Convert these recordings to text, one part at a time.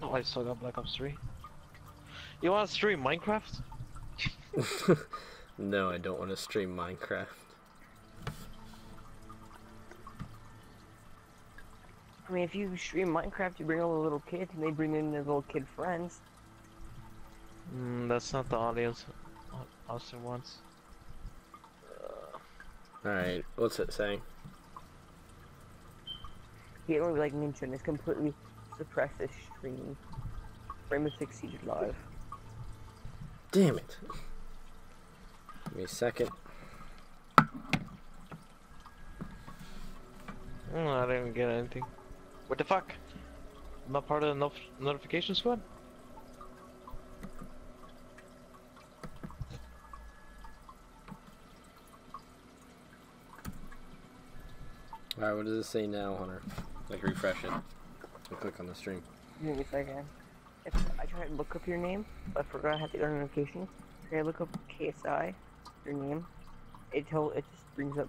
Oh, I still got Black Ops 3. You want to stream Minecraft? No, I don't want to stream Minecraft. I mean, if you stream Minecraft, you bring all the little kids, and they bring in their little kid friends. That's not the audience Austin wants. Alright, what's it saying? He only like mentioned is completely suppressed this stream. Rainbow Six Siege live. Damn it. Give me a second. I didn't get anything. What the fuck? I'm not part of the notification squad? Alright, what does it say now, Hunter? Like, refresh it. And click on the stream. Give me a second. If I tried to look up your name, but I forgot I had the notification. Try to look up KSI, your name. It just brings up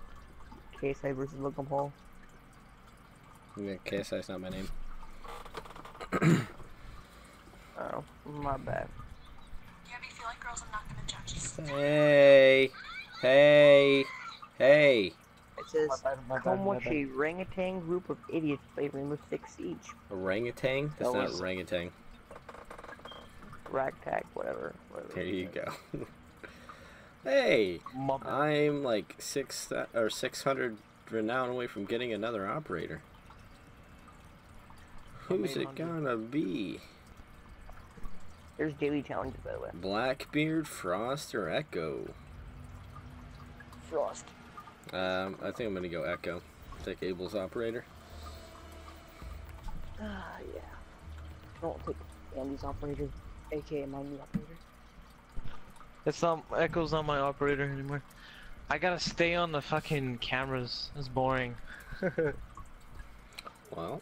KSI versus Logan Paul. Yeah, KSI's not my name. Oh, my bad. Yeah, if you feel like girls, I'm not gonna judge you. Hey! Hey! Hey! It says, My bad, come my watch bad. a orangutan group of idiots play Rainbow Six Siege. Orangutan? That's That not was- orangutan. Ragtag, whatever. There you go. Hey! My bad. I'm like 600 renown away from getting another operator. Who's it 800. gonna be? There's daily challenges, by the way. Blackbeard, Frost, or Echo? Frost. I think I'm gonna go Echo. Take Abel's operator. Ah, yeah. Don't take Andy's operator, aka my new operator. It's not, Echo's not my operator anymore. I gotta stay on the fucking cameras. It's boring. Well,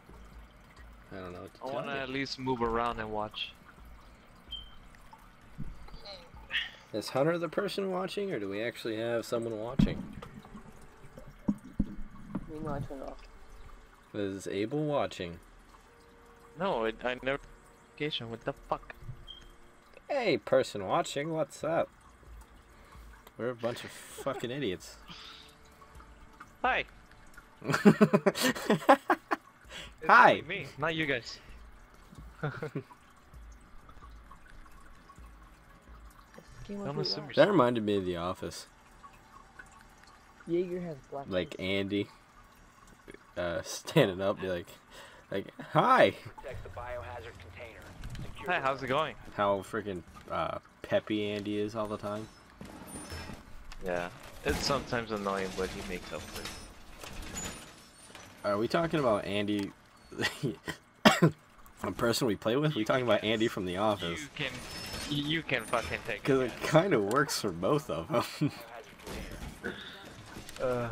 I don't know what to I tell wanna you. at least move around and watch. Is Hunter the person watching, or do we actually have someone watching? You know I turned it off. Is Abel watching? No, I never. What the fuck? Hey, person watching, what's up? We're a bunch of fucking idiots. Hi. It's Hi. only me, not you guys. Don't assume That you're. reminded me of The Office. Jaeger has black. Like Andy, standing up, be like, hi. Protect the biohazard container. Secure Hi, the how's it going? How freaking peppy Andy is all the time. Yeah, it's sometimes annoying, but he makes up for it. Are we talking about Andy, a person we play with? We talking about Andy from The Office? You can fucking take Because it. it kind of works for both of them. biohazard container.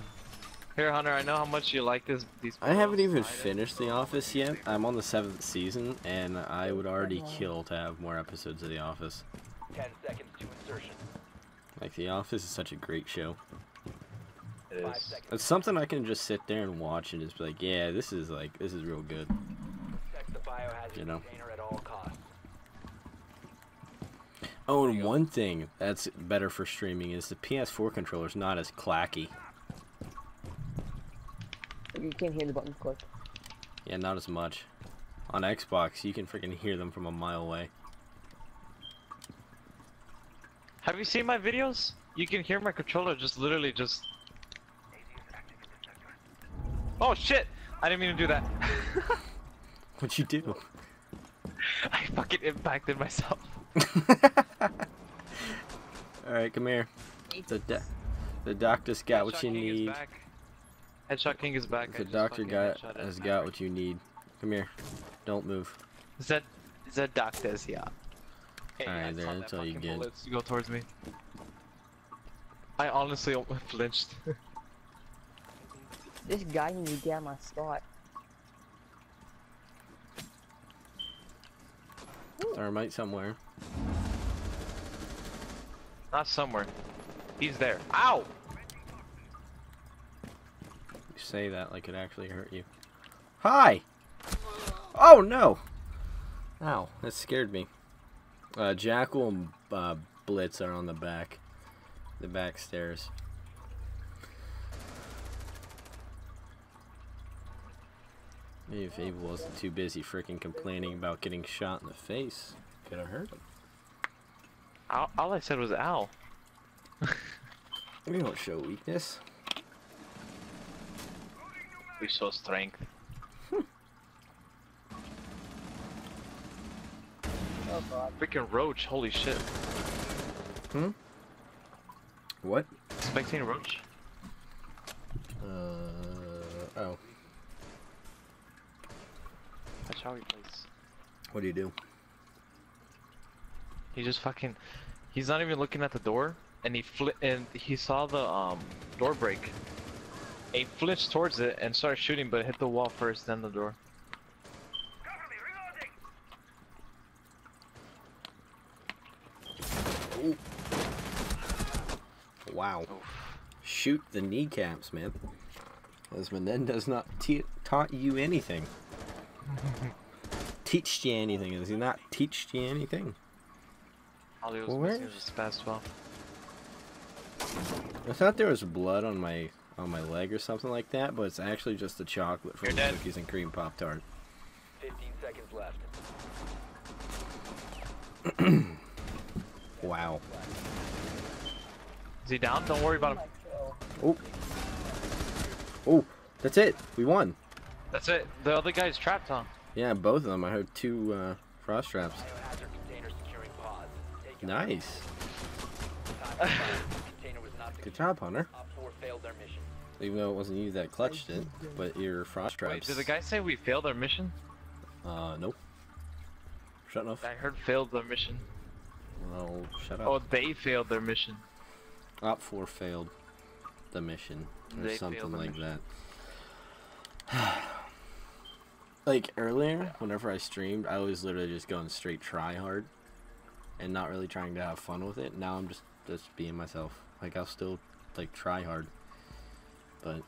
Here, Hunter, I know how much you like these. I haven't even finished The Office yet. I'm on the 7th season, and I would already kill to have more episodes of The Office. 10 seconds to insertion. Like, The Office is such a great show. It 5 is. seconds. It's something I can just sit there and watch and just be like, yeah, this is real good. Protect the biohazard You know. container at all costs. Oh, and one thing that's better for streaming is the PS4 controller's not as clacky. You can't hear the buttons click. Yeah, not as much. On Xbox, you can freaking hear them from a mile away. Have you seen my videos? You can hear my controller literally just. Oh shit! I didn't mean to do that. What'd you do? I fucking impacted myself. Alright, come here. The doctor's got what Headshot you King is need. back. Headshot King is back. The doctor has got what you need. Come here. Don't move. Is that doctor's? Yeah. Hey, Alright, I there, saw that's that all you fucking get. bullets go towards me. I honestly flinched. This guy needs to get out of my spot. Thermite somewhere. Not somewhere. He's there. Ow! You say that like it actually hurt you. Hi! Oh no! Ow, that scared me. Jackal and Blitz are on the back stairs. Maybe if Abel wasn't too busy freaking complaining about getting shot in the face, could have hurt him. All I said was ow. We don't show weakness. We show strength. Oh god. Freaking roach, holy shit. Hmm? What? Spectating roach? Oh. That's how he plays. What do you do? He just fucking, he's not even looking at the door, and he saw the door break. He flinched towards it and started shooting, but hit the wall first, then the door. Ooh. Wow. Shoot the kneecaps, man. As Menendez not taught you anything. Teached you anything? Has he not teached you anything? All he was Well, missing was a spaz 12. I thought there was blood on my leg or something like that, but it's actually just the chocolate from You're the dead. cookies and cream Pop-Tart. 15 seconds left. Wow. Is he down? Don't worry about him. Oh. Oh, that's it. We won. That's it. The other guy's trapped, huh? Yeah, both of them. I heard two frost traps. Biohazard container securing pause. Take Nice. time to fire. Container was not Good secured. job, Hunter. Op 4 failed their mission. Even though it wasn't you that clutched it, but your frost traps. Wait, did the guy say we failed our mission? Nope. Shut off. I heard failed their mission. Well, shut up. Oh, they failed their mission. Op 4 failed the mission, or They something failed the like mission. that. Like earlier, whenever I streamed, I was literally just going straight try hard, and not really trying to have fun with it. Now I'm just being myself. Like I'll still like try hard, but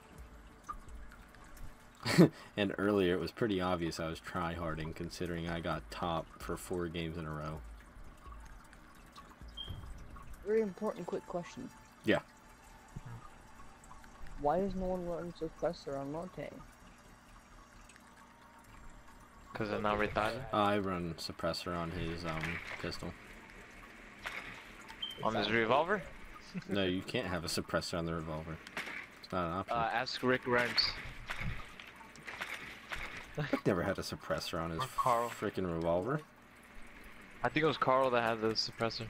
and earlier it was pretty obvious I was try harding, considering I got top for 4 games in a row. Very important quick question. Yeah. Why is no one running suppressor on Monte? Because they're not retarded. I run suppressor on his pistol. On his revolver? No, you can't have a suppressor on the revolver. It's not an option. Ask Rick Rhymes. I've never had a suppressor on his Or Carl. freaking revolver. I think it was Carl that had the suppressor.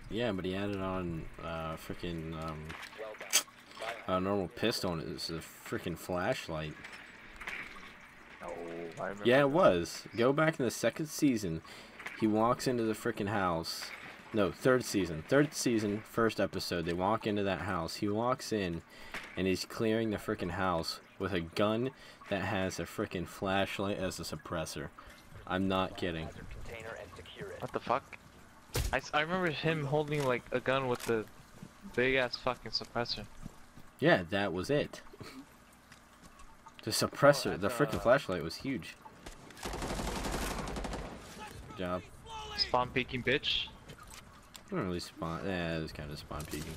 Yeah, but he had it on freaking Well done. a normal pistol, and it was a freaking flashlight. Oh, I remember. Yeah, it was. Go back in the 2nd season. He walks into the freaking house. No, 3rd season. 3rd season, 1st episode. They walk into that house. He walks in, and he's clearing the freaking house with a gun that has a freaking flashlight as a suppressor. I'm not kidding. Biohazard container and secure it. What the fuck? I remember him holding like a gun with the big ass fucking suppressor. Yeah, that was it. The suppressor, the freaking flashlight was huge. Good job. Spawn peeking bitch. I don't really spawn. Yeah, it was kind of spawn peeking.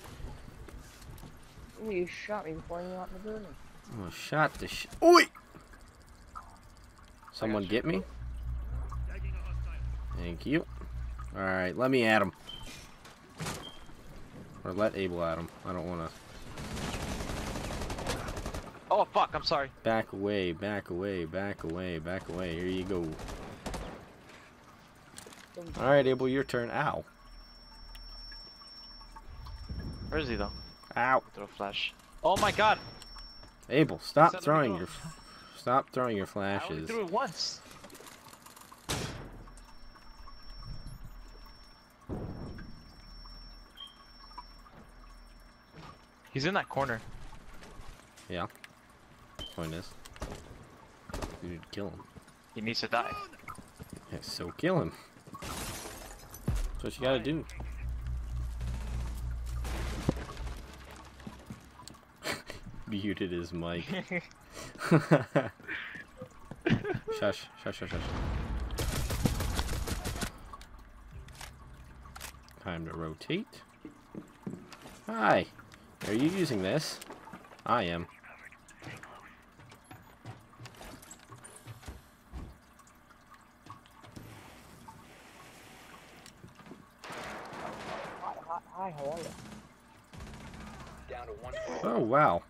Ooh, you shot me before I got in the building. Oh, shot the sh. Oi! Someone get me? Thank you. Alright, let me at him. Or let Abel at him. I don't want to. Oh fuck, I'm sorry. Back away, back away, back away, back away. Here you go. Alright, Abel, your turn. Ow. Where is he though? Ow. Throw a flash. Oh my god! Abel, stop Set him throwing go. your. Stop throwing your I only flashes. threw it once. He's in that corner. Yeah. Point is, you need to kill him. He needs to die. Yeah, so kill him. That's what you gotta do. Muted his mic. Shush, shush, shush, shush. Time to rotate. Hi. Are you using this? I am. Hi, how are you? Down to 1 Oh, wow.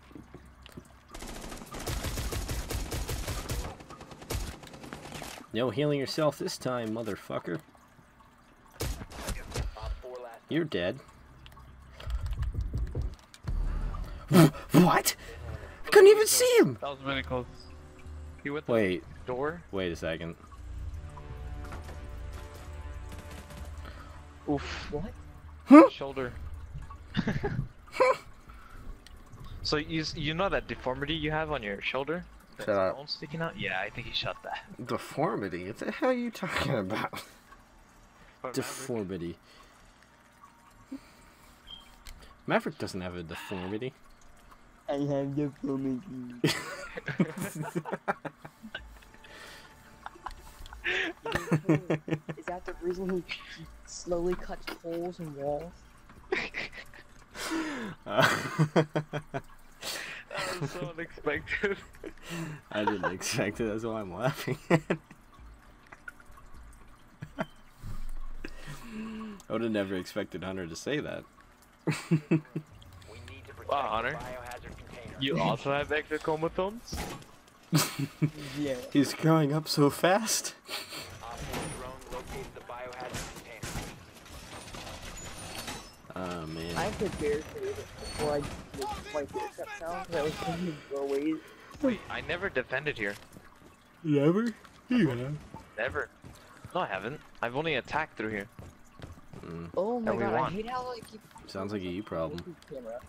No healing yourself this time, motherfucker. Op 4 last. You're dead. What? I couldn't even see him! That was really close. He went the Wait, door. wait a second. Oof. What? Shoulder. So you know that deformity you have on your shoulder? That Shut up. bone sticking out? Yeah, I think he shot that. Deformity? What the hell are you talking about? Deformity. Maverick doesn't have a deformity. I have deformity. Is that the reason he slowly cuts holes in walls? That was so unexpected. I didn't expect it, that's why I'm laughing. I would have never expected Hunter to say that. We need to protect Wow, Hunter. the biohazard container. You also have ectochromotomes? Yeah. He's growing up so fast. Op 4 drone located the biohazard container. Oh man. I prepared for it before I did my footstep sound, because I was thinking of ways. Wait, I never defended here. Never? Yeah. Never. No, I haven't. I've only attacked through here. Oh my And we god, I won. hate how like you Sounds like a you problem. camera.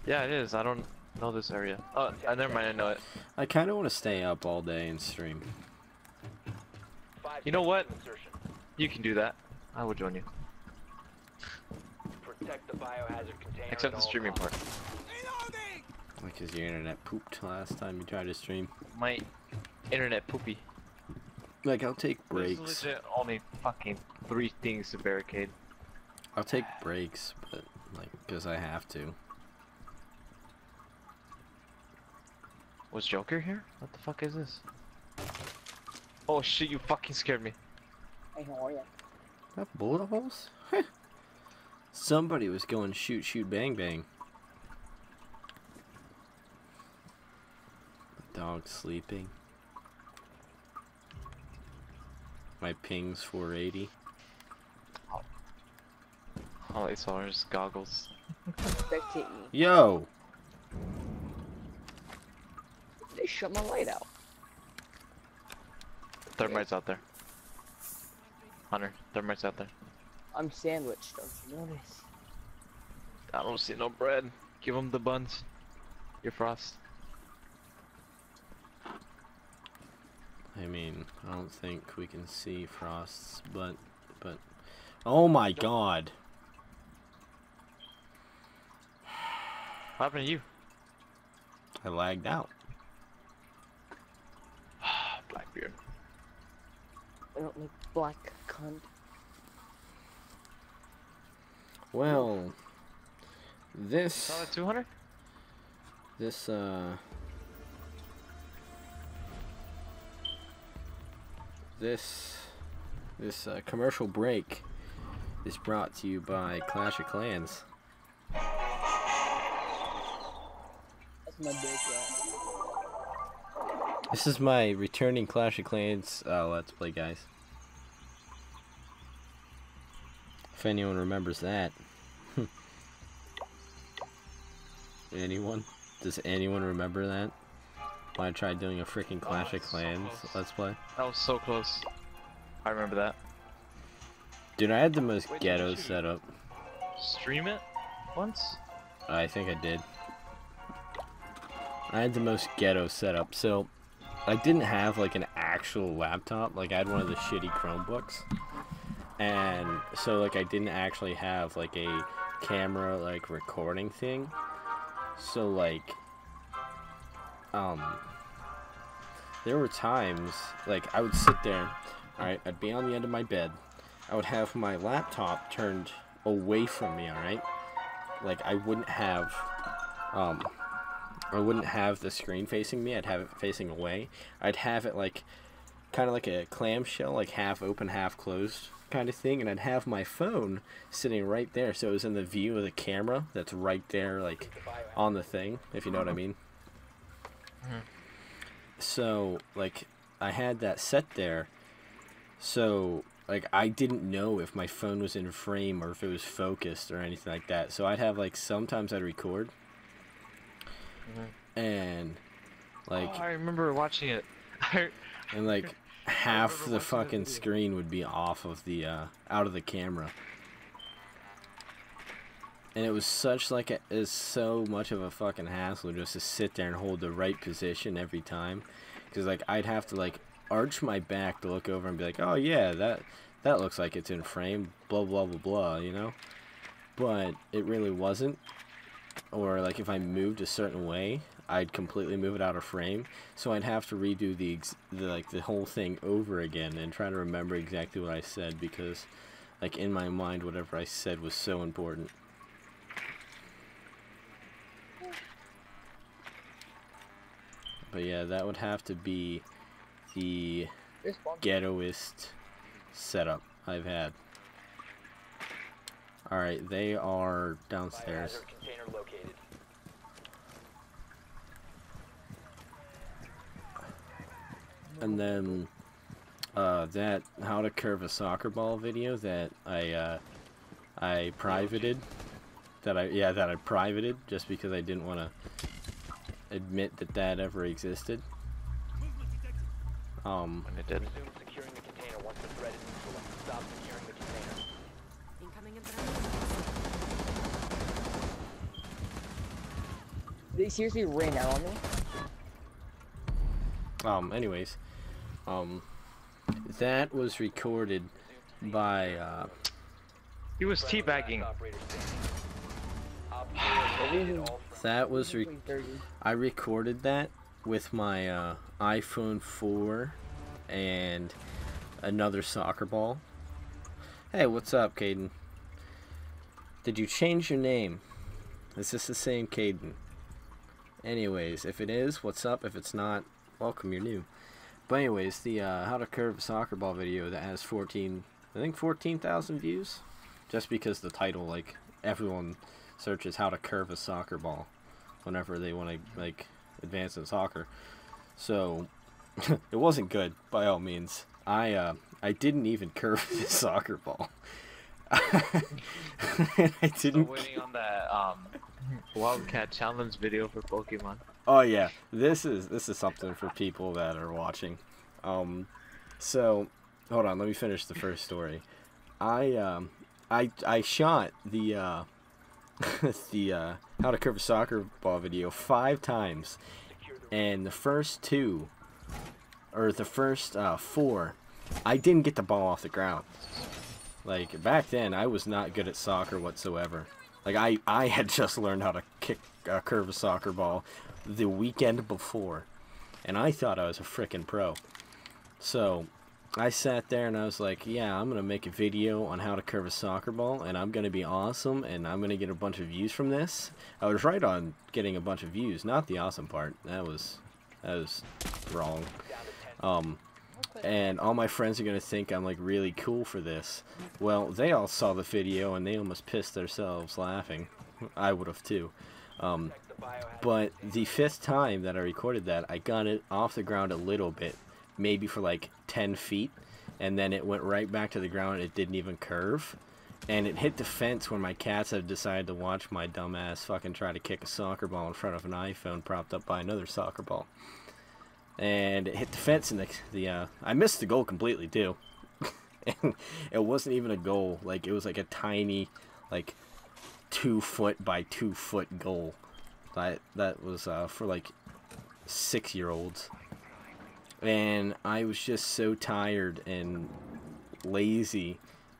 Yeah, it is. I don't know this area. Oh, never mind. I know it. I kind of want to stay up all day and stream. 5 You know what? seconds to insertion. You can do that. I will join you. Protect the biohazard container. Except at the all streaming costs. part. Like, cause your internet pooped last time you tried to stream. My internet poopy. Like, I'll take There's breaks. legit only fucking 3 things to barricade. I'll take breaks, but like, cause I have to. Was Joker here? What the fuck is this? Oh shit, you fucking scared me. Hey, how are you? That bullet holes? Heh. Somebody was going shoot, shoot, bang, bang. The dog's sleeping. My ping's 480. All I saw was goggles. Spectate me. Yo! They shut my light out. Thermite's out there. Hunter, thermite's out there. I'm sandwiched, don't you notice? I don't see no bread. Give him the buns. Your frost. I mean, I don't think we can see Frost's, but, oh my god! What happened to you? I lagged out. Blackbeard. I don't like black cunt. Well, this, Saw that 200? this, this commercial break is brought to you by Clash of Clans. That's my big This is my returning Clash of Clans Let's Play, guys. If anyone remembers that. Anyone? Does anyone remember that? When I tried doing a freaking Clash of so Clans close. Let's Play? That was so close. I remember that. Dude, I had the most Wait, ghetto did you- setup. Stream it once? I think I did. I had the most ghetto setup. So, I didn't have like an actual laptop. Like, I had one of the shitty Chromebooks. And so, like, I didn't actually have like a camera, like, recording thing. So, like, there were times, like, I would sit there, alright, I'd be on the end of my bed, I would have my laptop turned away from me, alright? Like, I wouldn't have the screen facing me, I'd have it facing away. I'd have it like, kind of like a clamshell, like half open, half closed kind of thing, and I'd have my phone sitting right there, so it was in the view of the camera that's right there, like, on the thing, if you know what I mean. So, like, I had that set there, so, like, I didn't know if my phone was in frame or if it was focused or anything like that. So I'd have, like, sometimes I'd record, and, like... Oh, I remember watching it. And, like, half the fucking screen would be off of the, out of the camera. And it was such, like, it's so much of a fucking hassle just to sit there and hold the right position every time. Because, like, I'd have to, like, arch my back to look over and be like, oh, yeah, that looks like it's in frame, blah, blah, blah, blah, you know? But it really wasn't. Or, like, if I moved a certain way, I'd completely move it out of frame. So I'd have to redo the whole thing over again and try to remember exactly what I said because, like, in my mind, whatever I said was so important. But yeah, that would have to be the ghettoist setup I've had. Alright, they are downstairs. Biohazard container located. And then that how to curve a soccer ball video that I privated, that I privated just because I didn't want to admit that ever existed. When it did. Resume securing the container once the threat is neutralized. Stop securing the container. Incoming They seriously ran out on me? Anyways, that was recorded by He was teabagging. Operator standing. that was I recorded that with my iPhone 4 and another soccer ball. Hey, what's up, Caden? Did you change your name? Is this the same Caden? Anyways, if it is, what's up? If it's not, welcome, you're new. But anyways, the how to curve a soccer ball video that has 14,000 views, just because the title, like, everyone searches how to curve a soccer ball whenever they want to, like, advance in soccer. So it wasn't good by all means. I didn't even curve the soccer ball. I didn't. Still waiting on that Wildcat challenge video for Pokemon. Oh yeah, this is something for people that are watching. So hold on, let me finish the first story. I shot the the how to curve a soccer ball video 5 times, and the first 2 or the first 4, I didn't get the ball off the ground. Like, back then, I was not good at soccer whatsoever. Like, I had just learned how to curve a soccer ball the weekend before, and I thought I was a frickin' pro. So I sat there and I was like, yeah, I'm gonna make a video on how to curve a soccer ball, and I'm gonna be awesome, and I'm gonna get a bunch of views from this. I was right on getting a bunch of views, not the awesome part. That was wrong. And all my friends are gonna think I'm, like, really cool for this. Well, they all saw the video and they almost pissed themselves laughing. I would have too. But the 5th time that I recorded that, I got it off the ground a little bit, maybe for like 10 feet, and then it went right back to the ground. It didn't even curve, and it hit the fence where my cats have decided to watch my dumbass fucking try to kick a soccer ball in front of an iPhone propped up by another soccer ball. And it hit the fence, and I missed the goal completely too. And it wasn't even a goal. Like, it was like a tiny, like, 2 foot by 2 foot goal. That was for like 6-year-olds. And I was just so tired and lazy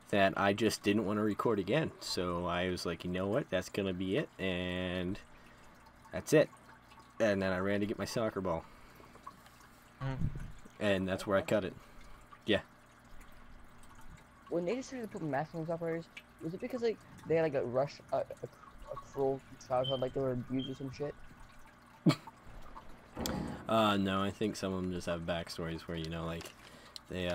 that I just didn't want to record again. So I was like, you know what, that's gonna be it, and that's it. And then I ran to get my soccer ball. And that's where I cut it. Yeah. when they decided to put masks on these operators, was it because like they had like a cruel childhood, like they were abused or some shit? No, I think some of them just have backstories where, you know, like, they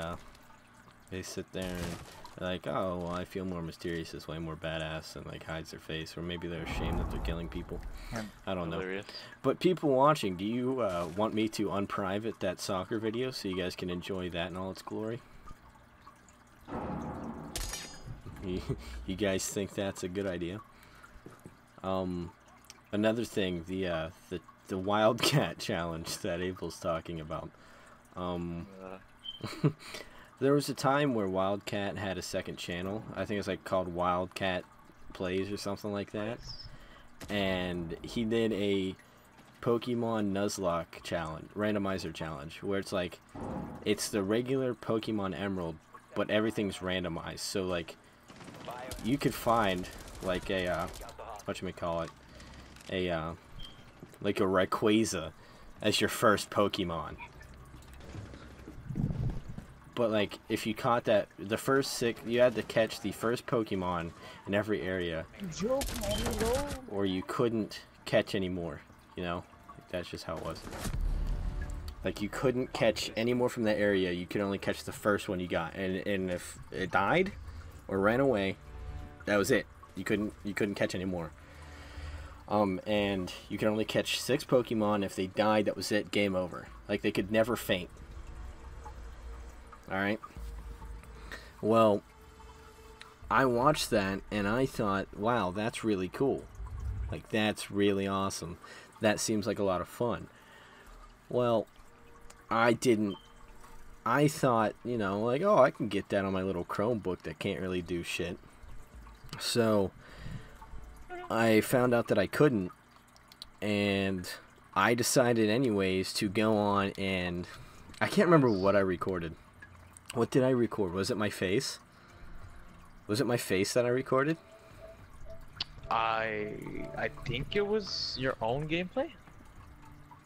sit there and they're like, oh, well, I feel more mysterious this way, more badass, and, like, hides their face, or maybe they're ashamed that they're killing people. I don't know. Hilarious. But people watching, do you, want me to unprivate that soccer video so you guys can enjoy that in all its glory? You guys think that's a good idea? Another thing, the Wildcat challenge that Abel's talking about. There was a time where Wildcat had a second channel. I think it's like called Wildcat Plays or something like that. And he did a Pokemon Nuzlocke challenge, randomizer challenge, where it's like, it's the regular Pokemon Emerald, but everything's randomized. So like, you could find like a, whatchamacallit, like a Rayquaza as your first Pokemon. But like, if you caught that, the first 6, you had to catch the first Pokemon in every area, or you couldn't catch any more, you know? That's just how it was. Like, you couldn't catch any more from that area, you could only catch the first one you got, and if it died or ran away, that was it. You couldn't catch any more. And you could only catch 6 Pokemon. If they died, that was it, game over. Like, they could never faint. Alright? Well, I watched that, and I thought, wow, that's really cool. Like, that's really awesome. That seems like a lot of fun. Well, I didn't. I thought, you know, like, oh, I can get that on my little Chromebook that can't really do shit. So, I found out that I couldn't, and I decided anyways to go on and... I can't remember what I recorded. What did I record? Was it my face? Was it my face that I recorded? I think it was your own gameplay.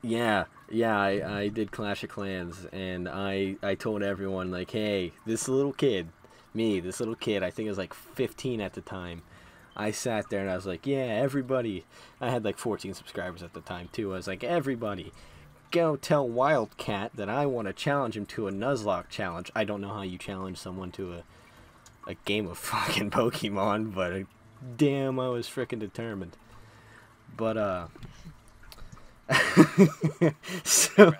Yeah, I did Clash of Clans, and I told everyone, like, hey, this little kid, this little kid, I think it was like 15 at the time, I sat there and I was like, yeah, everybody, I had like 14 subscribers at the time too, I was like, everybody, go tell Wildcat that I want to challenge him to a Nuzlocke challenge. I don't know how you challenge someone to a game of fucking Pokemon, but damn, I was freaking determined. But, so,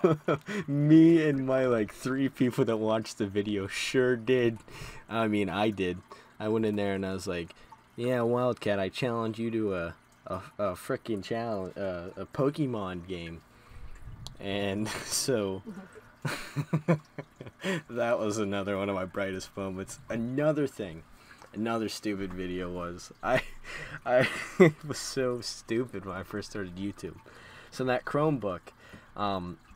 me and my, like, 3 people that watched the video sure did. I mean, I did. I went in there and I was like, yeah, Wildcat, I challenge you to a freaking challenge, a Pokemon game. And so, that was another one of my brightest moments. Another thing, another stupid video was, I was so stupid when I first started YouTube. So that Chromebook,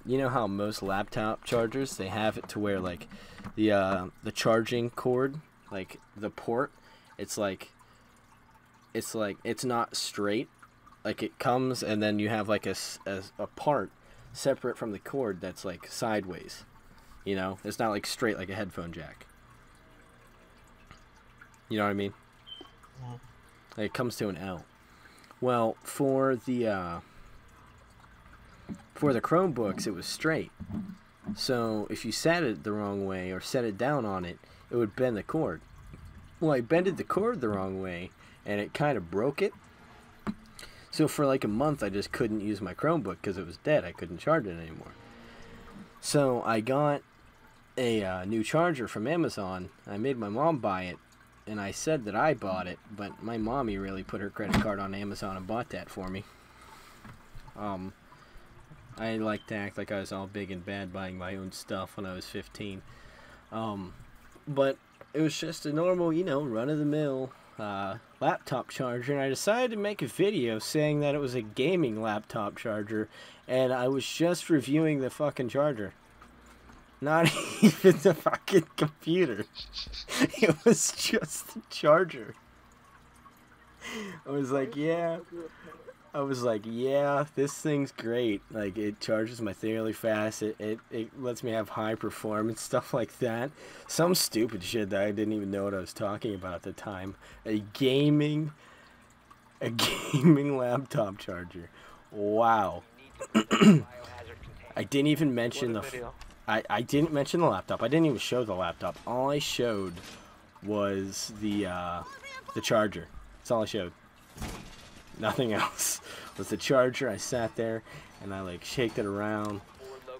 you know how most laptop chargers, they have it to where, like, the charging cord, like, the port, it's not straight, like, it comes, and then you have, like, a part separate from the cord that's, like, sideways, you know? It's not, like, straight like a headphone jack. You know what I mean? Like, it comes to an L. Well, for the Chromebooks, it was straight. So, if you sat it the wrong way, or set it down on it, it would bend the cord. Well, I bended the cord the wrong way, and it kind of broke it. So for like a month, I just couldn't use my Chromebook because it was dead. I couldn't charge it anymore. So I got a new charger from Amazon. I made my mom buy it, and I said that I bought it, but my mommy really put her credit card on Amazon and bought that for me. I like to act like I was all big and bad buying my own stuff when I was 15. But it was just a normal, you know, run-of-the-mill laptop charger, and I decided to make a video saying that it was a gaming laptop charger, and I was just reviewing the fucking charger. Not even the fucking computer. It was just the charger. I was like, yeah. I was like, yeah, this thing's great. Like, it charges my thing really fast. It lets me have high performance, stuff like that. Some stupid shit that I didn't even know what I was talking about at the time. A gaming laptop charger. Wow. I didn't even mention What a video. I didn't mention the laptop. I didn't even show the laptop. All I showed was the charger. That's all I showed. Nothing else. Was the charger. I sat there and I like shaked it around.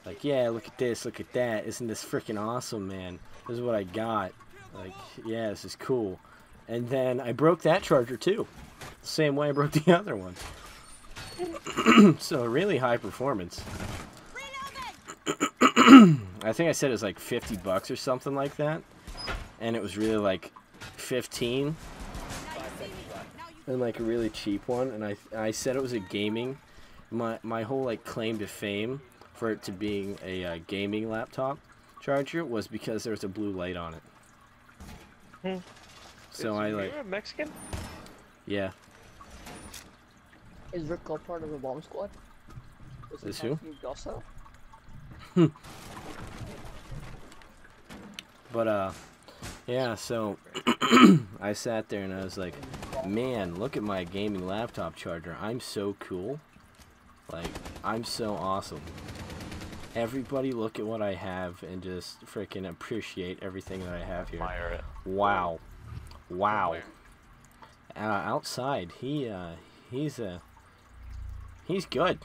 Like, yeah, look at this, look at that. Isn't this freaking awesome, man? This is what I got. Like, yeah, this is cool. And then I broke that charger too. The same way I broke the other one. So really high performance. I think I said it was like 50 bucks or something like that. And it was really like 15. And like a really cheap one. And I said it was a gaming. My whole like claim to fame for it to being a gaming laptop charger was because there was a blue light on it. So I like... You're a Mexican? Yeah. Is Rick Cole part of the bomb squad? Is who? Also? But yeah, so I sat there and I was like, man, look at my gaming laptop charger. I'm so cool. Like, I'm so awesome. Everybody look at what I have and just freaking appreciate everything that I have here. Admire it. Wow. Wow. Outside, he's good.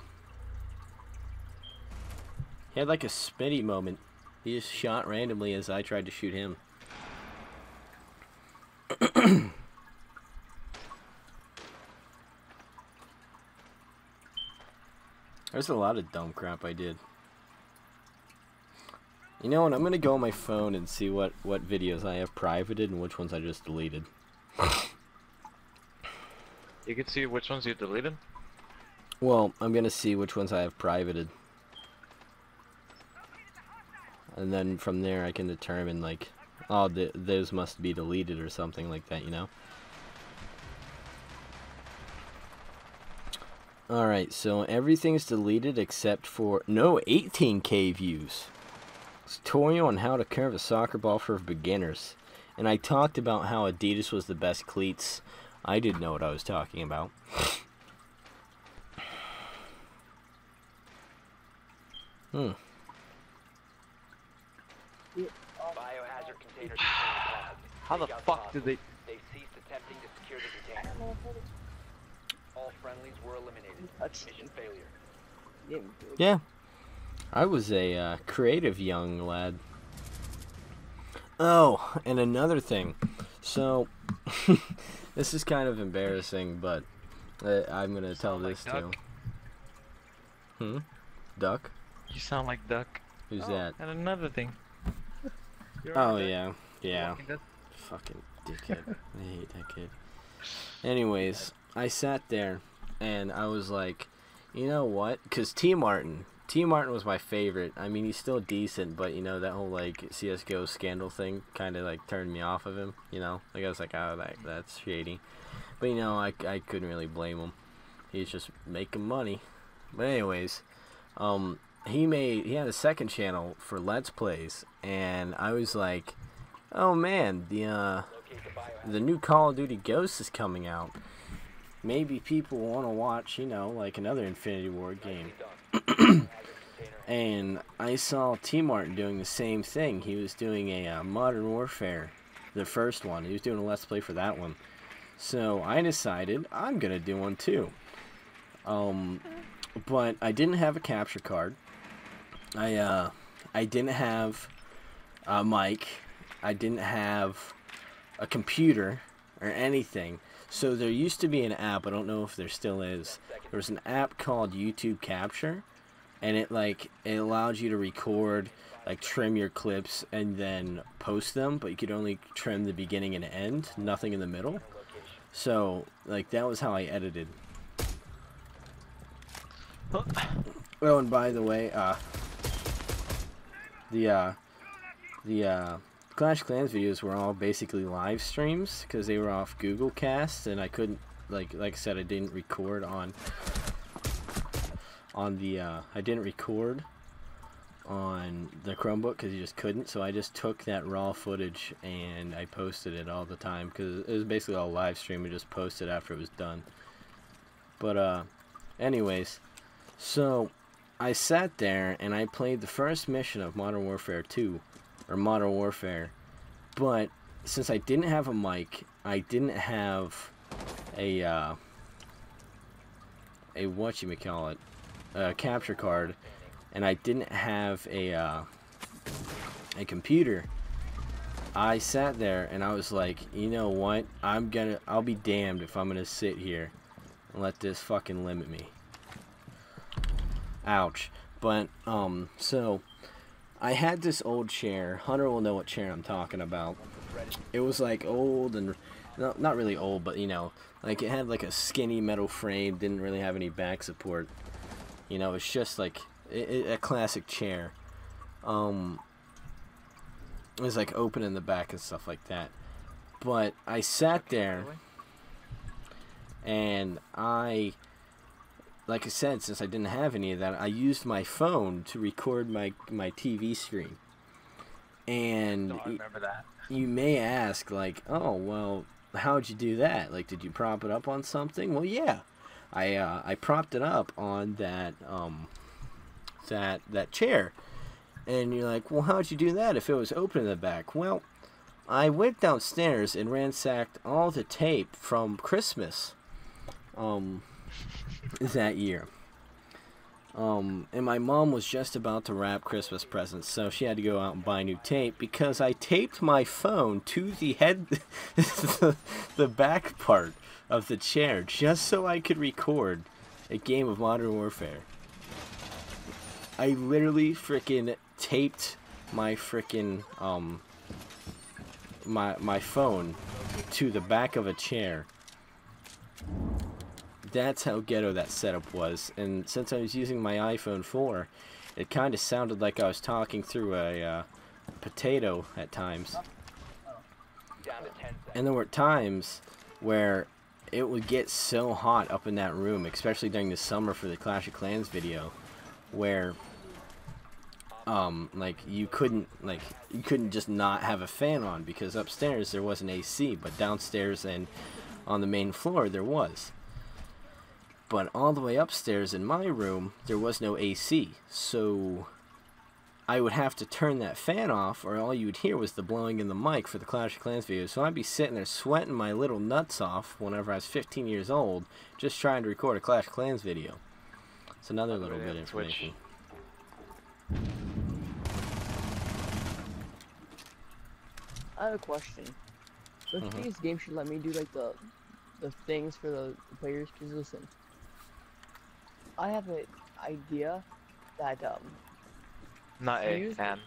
He had like a Smitty moment. He just shot randomly as I tried to shoot him. There's a lot of dumb crap I did. You know what? I'm gonna go on my phone and see what videos I have privated and which ones I just deleted. You can see which ones you deleted? Well, I'm gonna see which ones I have privated. And then from there I can determine like, oh, those must be deleted or something like that, you know? Alright, so everything's deleted except for... No, 18K views. Tutorial on how to curve a soccer ball for beginners. And I talked about how Adidas was the best cleats. I didn't know what I was talking about. Biohazard container cloud. How the fuck did they... They ceased attempting to secure the container. All friendlies were eliminated. Mission failure. Yeah. I was a creative young lad. Oh, and another thing. So, this is kind of embarrassing, but I'm going to tell this too. Duck? You sound like Duck. Who's that? And another thing. Oh, yeah. Yeah. Walking Dead. Fucking dickhead. I hate that kid. Anyways, I sat there and I was like, you know what? Because T. Martin was my favorite. I mean, he's still decent, but you know, that whole like CSGO scandal thing kind of like turned me off of him, you know? Like I was like, oh, that's shady. But you know, I couldn't really blame him. He's just making money. But anyways, he had a second channel for Let's Plays, and I was like, oh man, the new Call of Duty Ghosts is coming out. Maybe people want to watch, you know, like another Infinity Ward game. And I saw T. Martin doing the same thing. He was doing a Modern Warfare, the first one. He was doing a Let's Play for that one. So I decided I'm gonna do one too. But I didn't have a capture card. I didn't have a mic. I didn't have a computer or anything. So there used to be an app, I don't know if there still is. There was an app called YouTube Capture, and it allowed you to record, like trim your clips and then post them, but you could only trim the beginning and end, nothing in the middle. So like that was how I edited. Oh, and by the way, the Clash Clans videos were all basically live streams because they were off Google Cast, and I couldn't like I said, I didn't record on the I didn't record on the Chromebook because you just couldn't. So I just took that raw footage and I posted it all the time because it was basically all live stream and just posted after it was done. But anyways, so I sat there and I played the first mission of Modern Warfare 2 or Modern Warfare, but since I didn't have a mic, I didn't have a whatchamacallit, a capture card, and I didn't have a computer. I sat there and I was like, you know what? I'll be damned if I'm gonna sit here and let this fucking limit me. Ouch. But so I had this old chair. Hunter will know what chair I'm talking about. It was like old and not really old, but you know, like it had like a skinny metal frame, didn't really have any back support. You know, it's just like a classic chair. It was like open in the back and stuff like that. But I sat there and like I said, since I didn't have any of that, I used my phone to record my TV screen. And I remember that. You may ask, like, oh, well, how'd you do that? Like, did you prop it up on something? Well, yeah. I propped it up on that chair. And you're like, well, how'd you do that if it was open in the back? Well, I went downstairs and ransacked all the tape from Christmas that year. And my mom was just about to wrap Christmas presents, so she had to go out and buy new tape because I taped my phone to the the back part of the chair just so I could record a game of Modern Warfare. I literally freaking taped my freaking my phone to the back of a chair. That's how ghetto that setup was, and since I was using my iPhone 4, it kind of sounded like I was talking through a potato at times. Down to 10 seconds. And there were times where it would get so hot up in that room, especially during the summer for the Clash of Clans video, where like you couldn't just not have a fan on because upstairs there wasn't AC, but downstairs and on the main floor there was. But all the way upstairs in my room, there was no AC, so I would have to turn that fan off, or all you would hear was the blowing in the mic for the Clash of Clans video. So I'd be sitting there sweating my little nuts off whenever I was 15 years old, just trying to record a Clash of Clans video. It's another little bit of information. I have a question. So if these games should let me do like the things for the players, because listen, I have an idea that Not A, use N.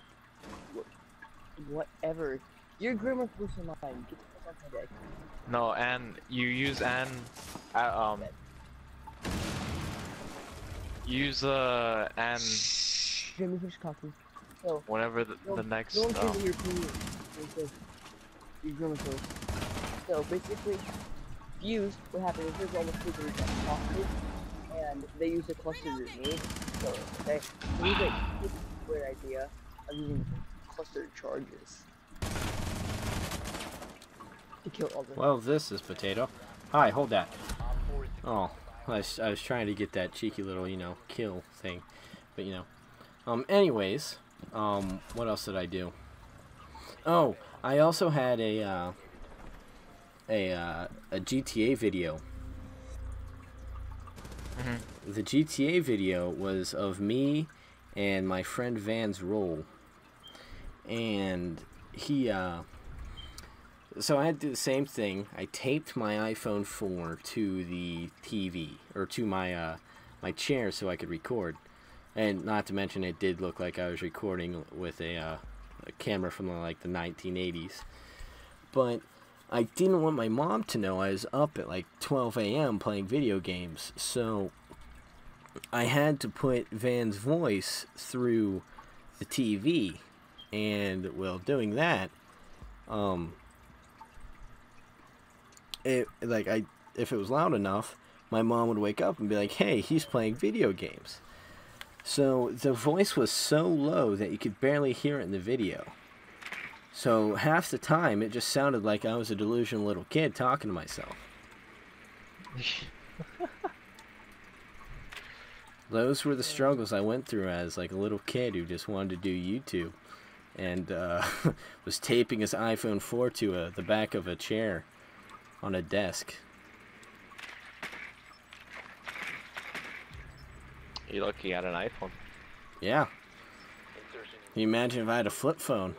whatever. You're grimmer person than mine. Get the fuck out of my day. No, and you use N. Use N Let me finish talking. So whenever the next. no one cares what your opinion is. You're grimmer person. So basically, Fuse, what happened is there's almost two groups that clustered, and they use a cluster grenade. So, okay, so we like this weird idea of using clustered charges to kill all the. Well, this is potato. Hi, hold that. Oh, I was trying to get that cheeky little, you know, kill thing, but you know. Anyways, what else did I do? Oh, I also had a GTA video. The GTA video was of me and my friend Van's role, and he so I had to do the same thing. I taped my iPhone 4 to the TV, or to my my chair, so I could record. And not to mention, it did look like I was recording with a camera from like the 1980s. But I didn't want my mom to know I was up at like 12 a.m. playing video games, so I had to put Van's voice through the TV, and while doing that, it if it was loud enough, my mom would wake up and be like, hey, he's playing video games. So the voice was so low that you could barely hear it in the video. So half the time, it just sounded like I was a delusional little kid talking to myself. Those were the struggles I went through as like a little kid who just wanted to do YouTube. And was taping his iPhone 4 to the back of a chair on a desk. You're lucky you had an iPhone. Yeah. Can you imagine if I had a flip phone?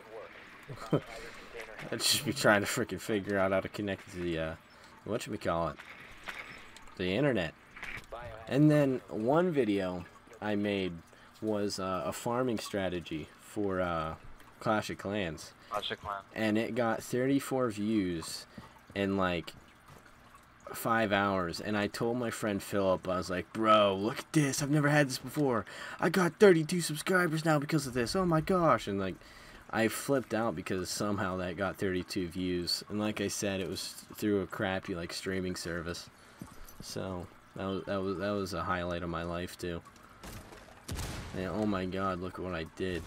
I'd just be trying to freaking figure out how to connect to the, whatchamacallit, the internet. And then one video I made was a farming strategy for Clash of Clans. Clash of Clans. And it got 34 views in like 5 hours. And I told my friend Philip, I was like, bro, look at this. I've never had this before. I got 32 subscribers now because of this. Oh my gosh. And like, I flipped out because somehow that got 32 views. And like I said, it was through a crappy like streaming service. So that was a highlight of my life too. And oh my god, look at what I did.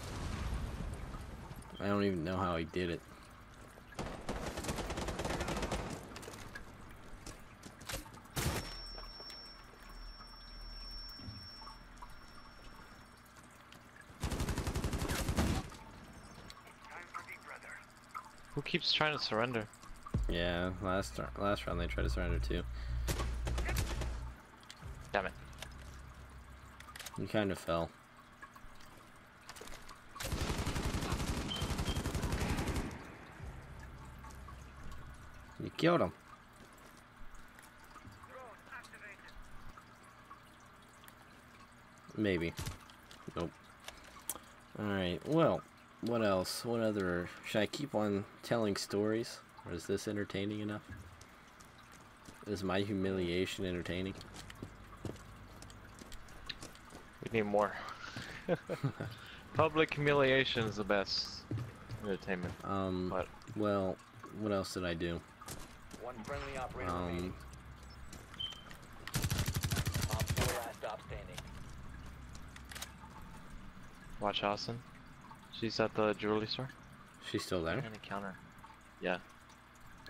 I don't even know how I did it. Who keeps trying to surrender? Yeah, last round they tried to surrender too. Damn it. You kind of fell. You killed him. Maybe. Nope. Alright, well, what else? What other... Should I keep on telling stories? Or is this entertaining enough? Is my humiliation entertaining? We need more. Public humiliation is the best entertainment. But well, what else did I do? One friendly operator remaining. Op 4 last stop standing. watch Austin. She's at the jewelry store. She's still there? I'm gonna counter. Yeah.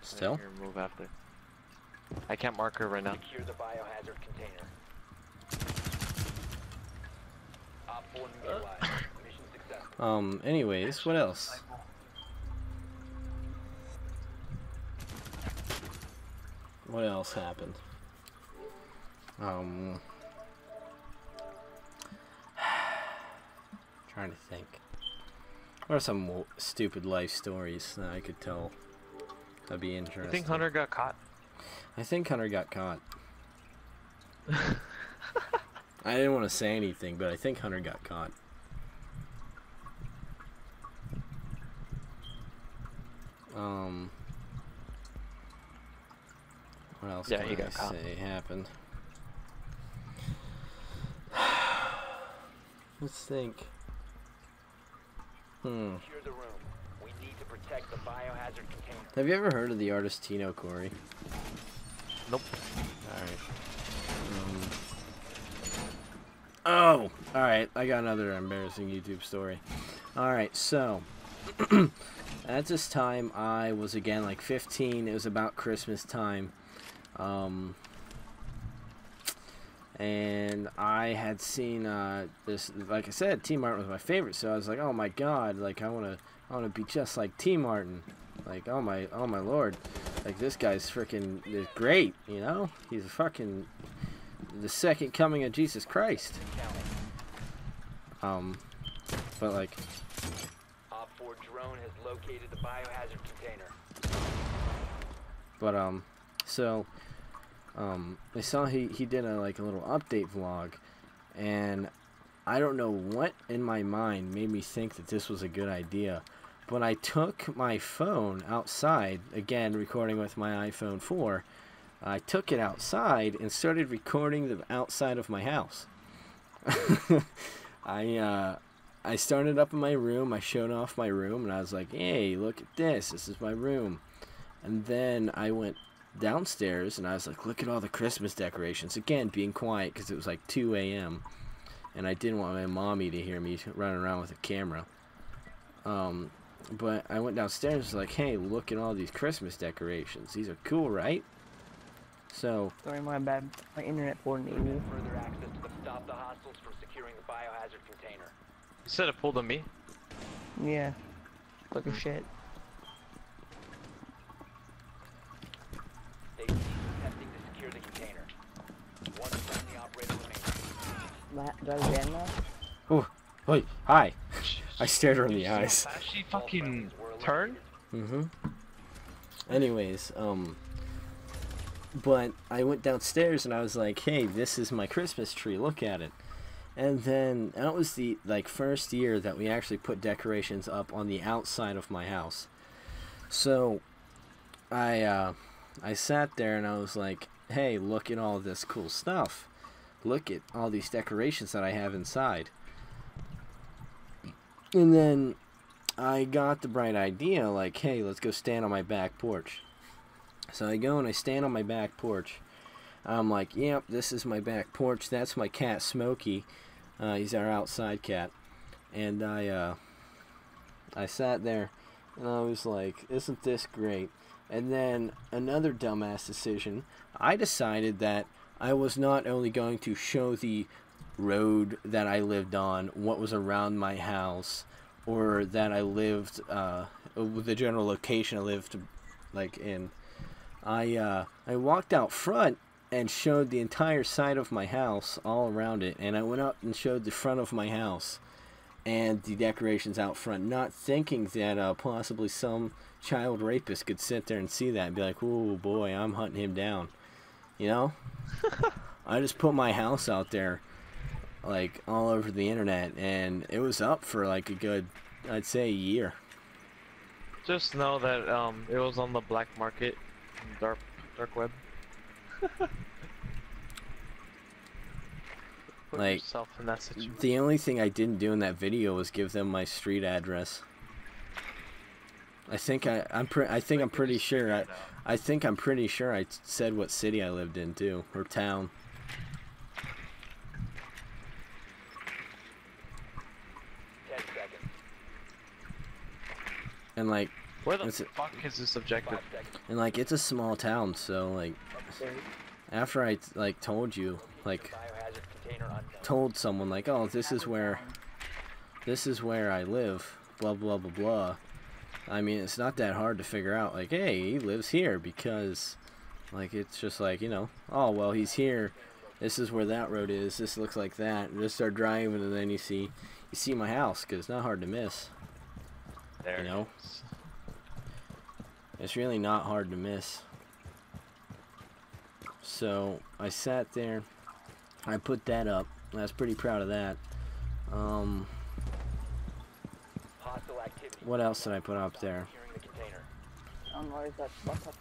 Still? Here, move after. I can't mark her right now. Secure the biohazard container. Op 4 neutralized. Mission successful. Anyways, what else? What else happened? Trying to think. What are some stupid life stories that I could tell? That'd be interesting. You think Hunter got caught? I think Hunter got caught. I didn't want to say anything, but I think Hunter got caught. What else Yeah, can he I got caught. say happened? Let's think. Secure the room. We need to protect the biohazard container. Have you ever heard of the artist Tino Corey? Nope. Alright. Oh! Alright, I got another embarrassing YouTube story. Alright, so... at this time, I was again like 15. It was about Christmas time. And I had seen this, like I said, T. Martin was my favorite, so I was like, oh my god, like I wanna be just like T. Martin. Like, oh my lord. Like, this guy's freaking great, you know? He's fucking the second coming of Jesus Christ. But like... Op 4 drone has located the biohazard container. But, so... I saw he did a little update vlog, and I don't know what in my mind made me think that this was a good idea, but I took my phone outside, again recording with my iPhone 4, I took it outside and started recording the outside of my house. I started up in my room, I showed off my room, and I was like, hey, look at this is my room. And then I went downstairs, and I was like, look at all the Christmas decorations. Again, being quiet because it was like 2 a.m. and I didn't want my mommy to hear me running around with a camera. But I went downstairs and was like, hey, look at all these Christmas decorations. These are cool, right? So, Sorry, my bad. My internet poured me. Further access to stop the hostiles from securing the biohazard container. You said it pulled on me. Yeah. Look at shit. They ceased attempting to secure the container. One friendly operator remains. Do I have a ban now? oh, wait, hi. I stared her in the eyes. She fucking turned? Mm-hmm. Anyways, but I went downstairs and I was like, hey, this is my Christmas tree, look at it. And then that was the first year that we actually put decorations up on the outside of my house. So I sat there and I was like, hey, look at all this cool stuff. Look at all these decorations that I have inside. And then I got the bright idea, like, hey, let's go stand on my back porch. So I go and I stand on my back porch. I'm like, yep, this is my back porch. That's my cat, Smokey. He's our outside cat. And I sat there and I was like, isn't this great? And then another dumbass decision. I decided that I was not only going to show the road that I lived on, what was around my house, or that I lived, the general location I lived, like, in. I walked out front and showed the entire side of my house all around it, and I went up and showed the front of my house and the decorations out front, not thinking that possibly some child rapist could sit there and see that and be like, oh boy, I'm hunting him down, you know? I just put my house out there, like, all over the internet, and it was up for like a good, I'd say, a year. Just know that it was on the black market, dark web. Put Like, yourself in that situation. the only thing I didn't do in that video was give them my street address. I think I'm pretty sure I said what city I lived in too, or town. 10 seconds. And like, Where the Is it- fuck is this objective? 5 seconds. and like, it's a small town, so like, Upstairs. after I like told you, like, Biohazard container unknown. told someone like, oh, this is where I live, blah blah blah blah. I mean, it's not that hard to figure out, like, hey, he lives here, because like, it's just like, you know, oh well, he's here, this is where that road is, this looks like that, and just start driving, and then you see my house, because it's not hard to miss. There. You know? It's really not hard to miss. So I sat there, I put that up, I was pretty proud of that. Hostile activity. What else did I put up there? Securing the container. I don't know where's that fuck up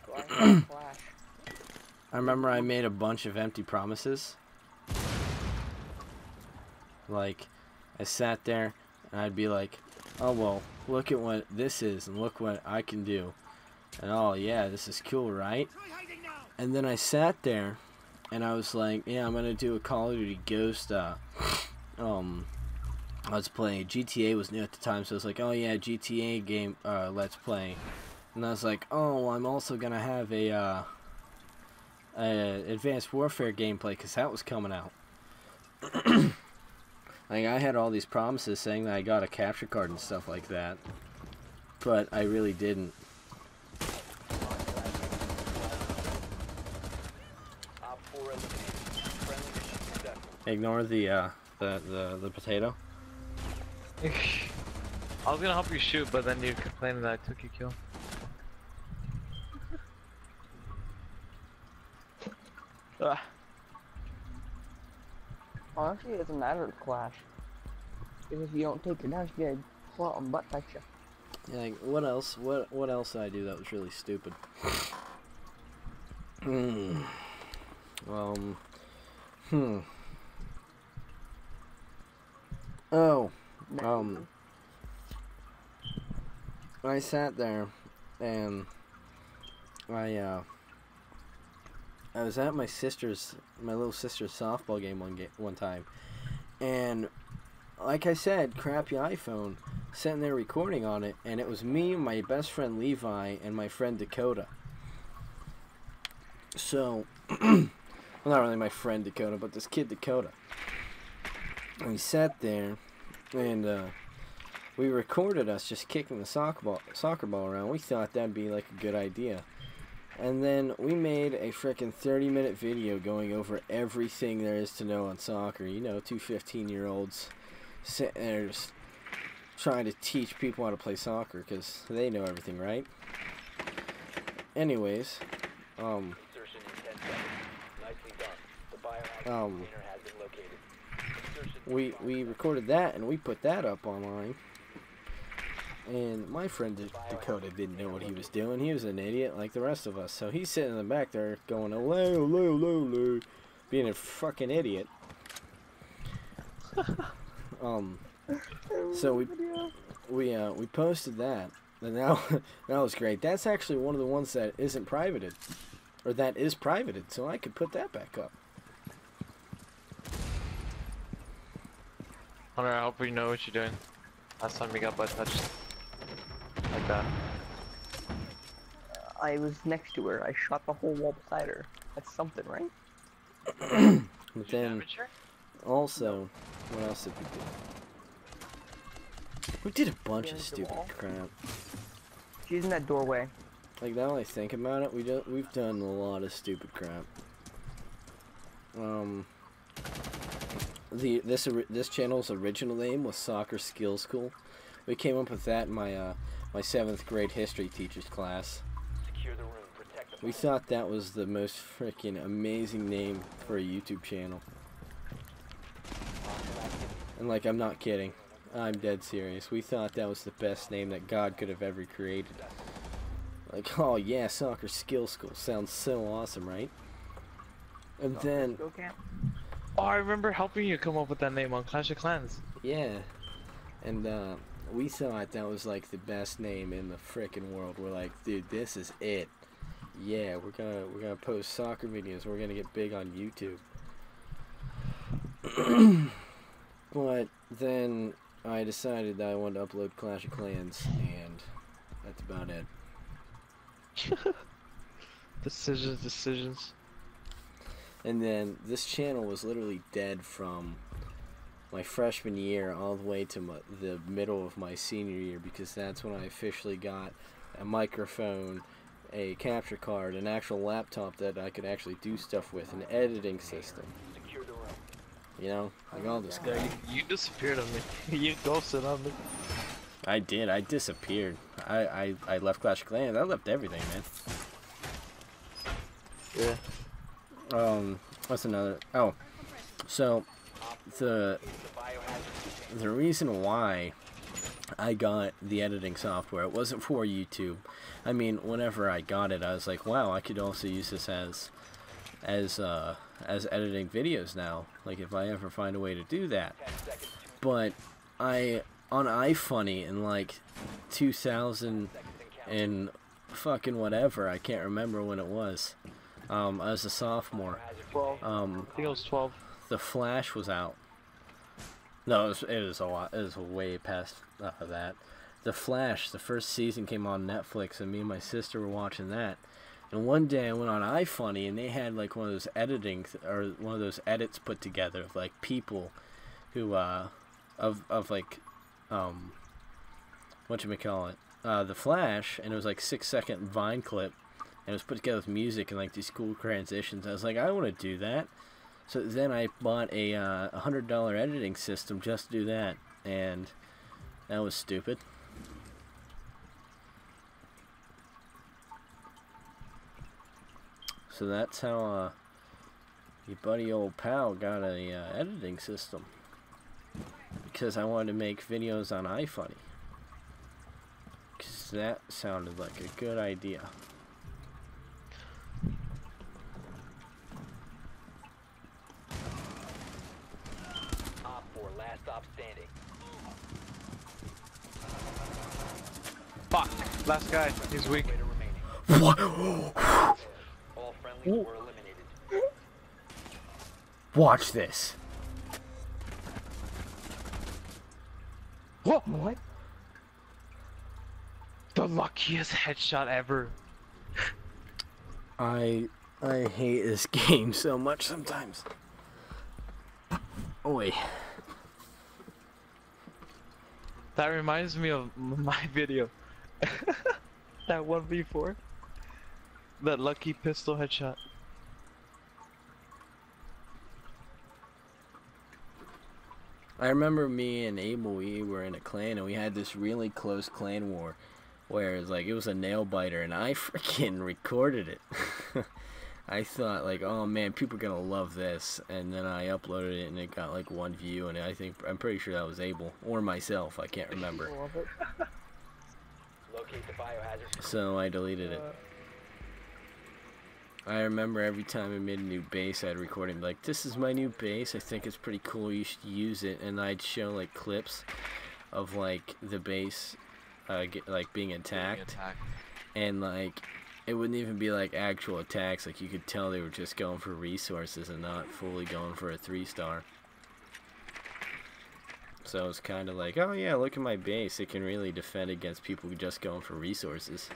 flash. I remember I made a bunch of empty promises. Like, I sat there and I'd be like, oh well, look at what this is and look what I can do. And oh yeah, this is cool, right? And then I sat there and I was like, yeah, I'm gonna do a Call of Duty Ghost let's play. GTA was new at the time, so I was like, oh yeah, GTA game let's play. And I was like, oh, I'm also gonna have a Advanced Warfare gameplay, because that was coming out. Like, I had all these promises saying that I got a capture card and stuff like that, but I really didn't. Op 4 eliminated. Friendly mission successful. Ignore the potato. I was gonna help you shoot, but then you complained that I took your kill. Ah. Honestly, it doesn't matter if clash. Because if you don't take it down, you get a on butt fight you. Yeah, like, what else? What else did I do that was really stupid? Oh, I sat there and I I was at my little sister's softball game one time, and like I said, crappy iPhone, sitting there recording on it, and it was me, my best friend Levi, and my friend Dakota. So, well, not really my friend Dakota, but this kid Dakota. And we sat there, and we recorded us just kicking the soccer ball around. We thought that'd be like a good idea. And then we made a frickin' 30-minute video going over everything there is to know on soccer. You know, two 15-year-olds sitting there just trying to teach people how to play soccer because they know everything, right? Anyways, Insertion in 10 seconds. Nicely done. The biohazard container has been located. Insertion we recorded that and we put that up online. And my friend Dakota didn't know what he was doing. He was an idiot like the rest of us. So he's sitting in the back there going, "Olé, olé, olé, olé," being a fucking idiot. So we posted that, and now that was great. That's actually one of the ones that isn't privated, or that is privated. So I could put that back up. Hunter, I hope you know what you're doing. Last time you got butt touched. Like that. I was next to her. I shot the whole wall beside her. That's something, right? But then, also, what else did we do? We did a bunch of stupid crap. She's in that doorway. Like, now I think about it, we've done a lot of stupid crap. This channel's original name was Soccer Skill School. We came up with that in my my 7th grade history teacher's class. secure the room. Protect the We thought that was the most freaking amazing name for a YouTube channel. And like, I'm not kidding. I'm dead serious. We thought that was the best name that God could have ever created. Like, oh yeah, Soccer Skill School sounds so awesome, right? And then, Go camp. Oh, I remember helping you come up with that name on Clash of Clans. yeah, and we thought that was like the best name in the frickin' world. We're like, dude, this is it. Yeah, we're gonna post soccer videos. We're gonna get big on YouTube. But then I decided that I wanted to upload Clash of Clans, and that's about it. Decisions. And then this channel was literally dead from my freshman year all the way to the middle of my senior year, because that's when I officially got a microphone, a capture card, an actual laptop that I could actually do stuff with, an editing system. secure the room. You know, like all this Yeah, stuff. you disappeared on me. You ghosted on me. I did. I disappeared. I left Clash of Clans. I left everything, man. Yeah. What's another? Oh, so the reason why I got the editing software, it wasn't for YouTube. I mean, whenever I got it, I was like, wow, I could also use this as editing videos now. Like, if I ever find a way to do that. But on iFunny in like 2000 and fucking whatever, I can't remember when it was. I was a sophomore. 12. I think it was 12. The Flash was out. No, it was a lot. It was way past that. The Flash, the first season came on Netflix, and me and my sister were watching that. And one day I went on iFunny, and they had like one of those one of those edits put together of like people who of like whatchamacallit, the Flash, and it was like 6-second Vine clip, and it was put together with music and like these cool transitions. I was like, I want to do that. So then I bought a $100 editing system just to do that, and that was stupid. So that's how your buddy old pal got a editing system, because I wanted to make videos on iFunny, because that sounded like a good idea. Op 4, last stop standing. Fuck. Last guy. He's weak. Operator remaining. What? All friendlies were eliminated. Watch this. What? What? The luckiest headshot ever. I hate this game so much sometimes. Oi. That reminds me of my video. That 1v4. That lucky pistol headshot. I remember me and Abel, we were in a clan and we had this really close clan war where it's like it was a nail biter and I freaking recorded it. I thought like, oh man, people are gonna love this, and then I uploaded it and it got like 1 view, and I'm pretty sure that was Abel or myself, I can't remember. I love it. Locate the biohazard. So I deleted it. I remember every time I made a new base, I'd record it like, this is my new base, I think it's pretty cool, you should use it, and I'd show like clips of like the base being attacked, and like it wouldn't even be like actual attacks, like you could tell they were just going for resources and not fully going for a 3-star. So it's kind of like, oh yeah, look at my base, it can really defend against people just going for resources.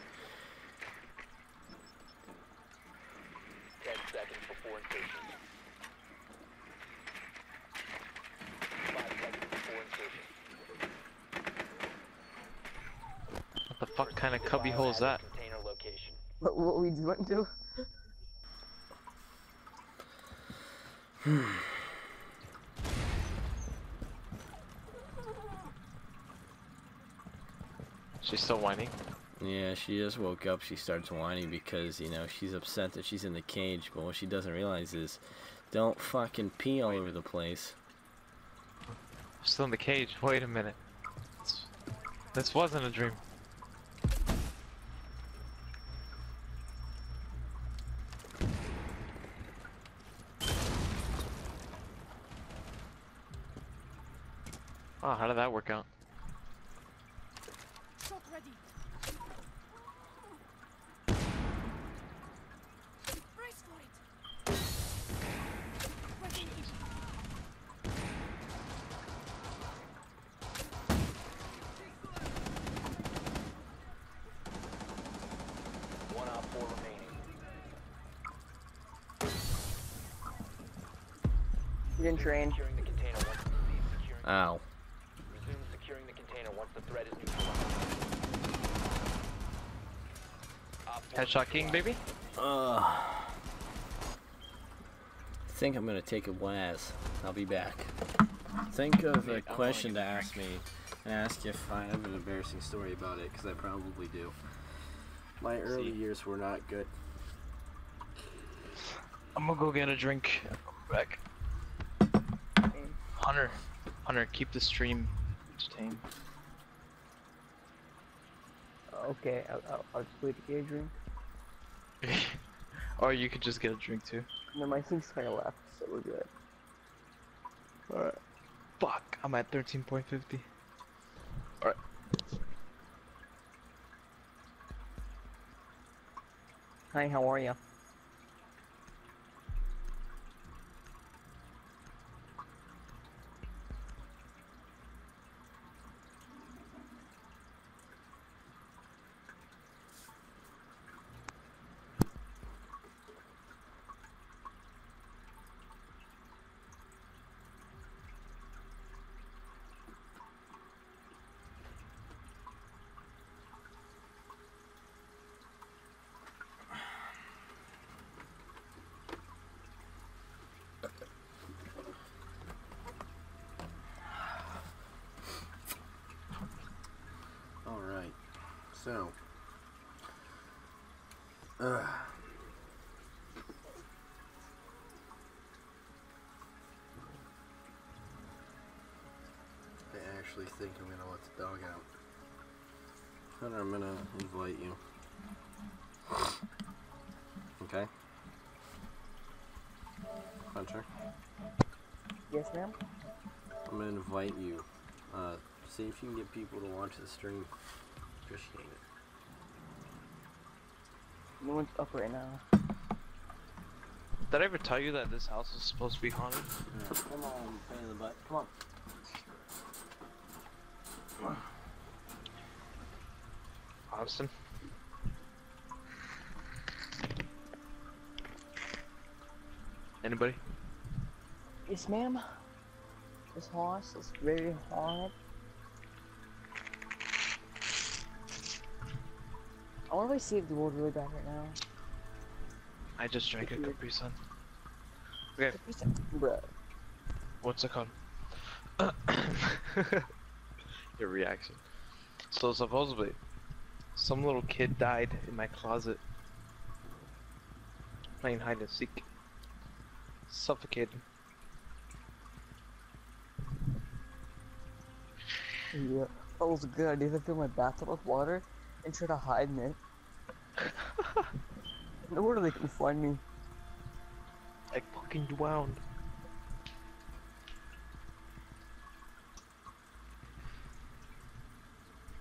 10 seconds before insertion. 5 seconds before insertion. What the fuck kind of cubby hole is that? Container location. What we just went to? She's still whining. Yeah, she just woke up, she starts whining because, you know, she's upset that she's in the cage, but what she doesn't realize is, don't fucking pee all over the place. Still in the cage. Wait a minute. This wasn't a dream. Oh, how did that work out? Shot ready. Brace for it. Ready. One op 4 remaining. You didn't train. Securing the container once securing. Ow. Resume securing the container once the threat is neutralized. Op 4 Headshot king, baby? I think I'm gonna take a Waz. I'll be back. Think of a question to ask me and ask if I have an embarrassing story about it, because I probably do. My early years were not good. I'm gonna go get a drink. Back. Hunter, keep the stream entertained. Okay, I'll just wait to get a drink. Or you could just get a drink too. No, my thing's kind of left, so we're good. Alright. Fuck, I'm at 13.50. Alright. Hi, how are you? Alright, so I actually think I'm gonna let the dog out. Hunter, I'm gonna invite you. Okay? Hunter, Yes, ma'am? I'm gonna invite you. See if you can get people to watch the stream. Appreciate it. No one's up right now. Did I ever tell you that this house is supposed to be haunted? Yeah, come on, pain in the butt. Come on. Austin? Anybody? Yes, ma'am. This house is very haunted. I wonder if I saved the world really bad right now. I just drank a Capri Sun. Okay, Bruh. what's it called? Your reaction. So supposedly, some little kid died in my closet playing hide and seek. Suffocated. Yeah. That was a good idea to fill my bathtub with water and try to hide in it. Nowhere they can find me. I fucking drowned.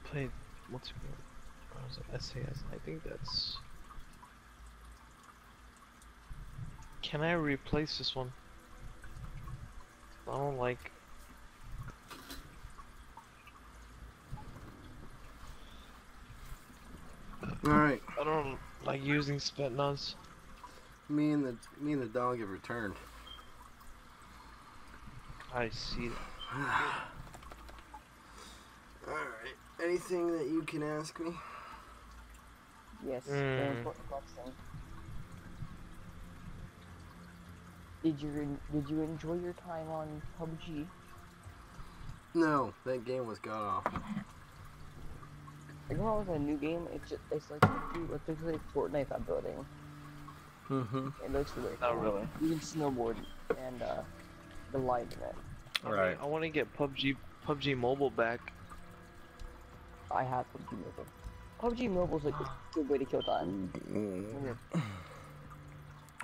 Played what's it called? Was it SAS? I think that's. Can I replace this one? I don't like. Alright, I don't like using spent nuts. me and the dog have returned. I see that. Alright, anything that you can ask me? Yes, very important question. Did you enjoy your time on PUBG? No, that game was god awful. I go with a new game. It's like literally Fortnite that building. Mm-hmm. It looks really Not cool. really. You can snowboard and the light in it. Right. I want to get PUBG Mobile back. I have PUBG Mobile. PUBG Mobile's like a good way to kill time.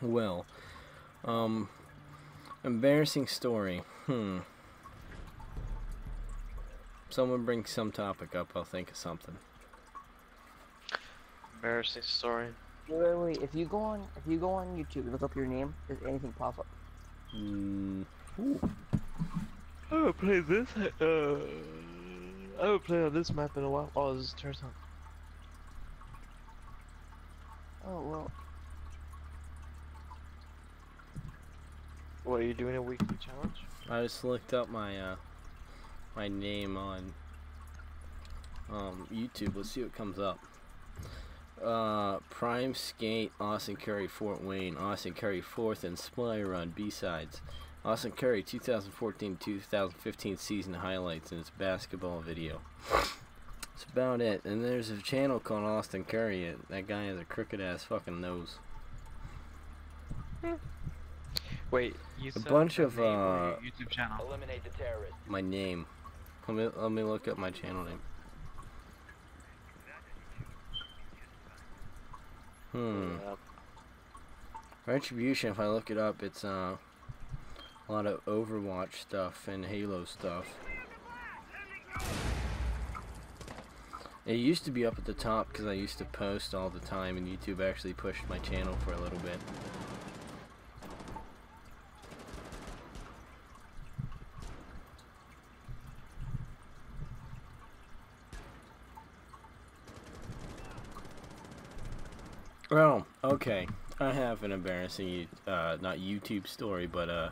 Well, embarrassing story. Someone brings some topic up, I'll think of something. Embarrassing story. Wait. If you go on YouTube and look up your name, does anything pop up? Ooh. I haven't played this. I haven't played on this map in a while. Oh, this is Tarzan. Oh well. What, are you doing a weekly challenge? I just looked up my my name on YouTube. Let's see what comes up. Prime Skate, Austin Curry, Fort Wayne, Austin Curry 4th and Spy Run B-sides. Austin Curry 2014-2015 season highlights in its basketball video. That's about it. And there's a channel called Austin Curry. That guy has a crooked ass fucking nose. Wait, you A said bunch the of name of your YouTube channel. Eliminate the terrorist. My name. Let me look up my channel name. Yep. Retribution, if I look it up, it's a lot of Overwatch stuff and Halo stuff. It used to be up at the top because I used to post all the time, and YouTube actually pushed my channel for a little bit. Well, okay. I have an embarrassing, not YouTube story, but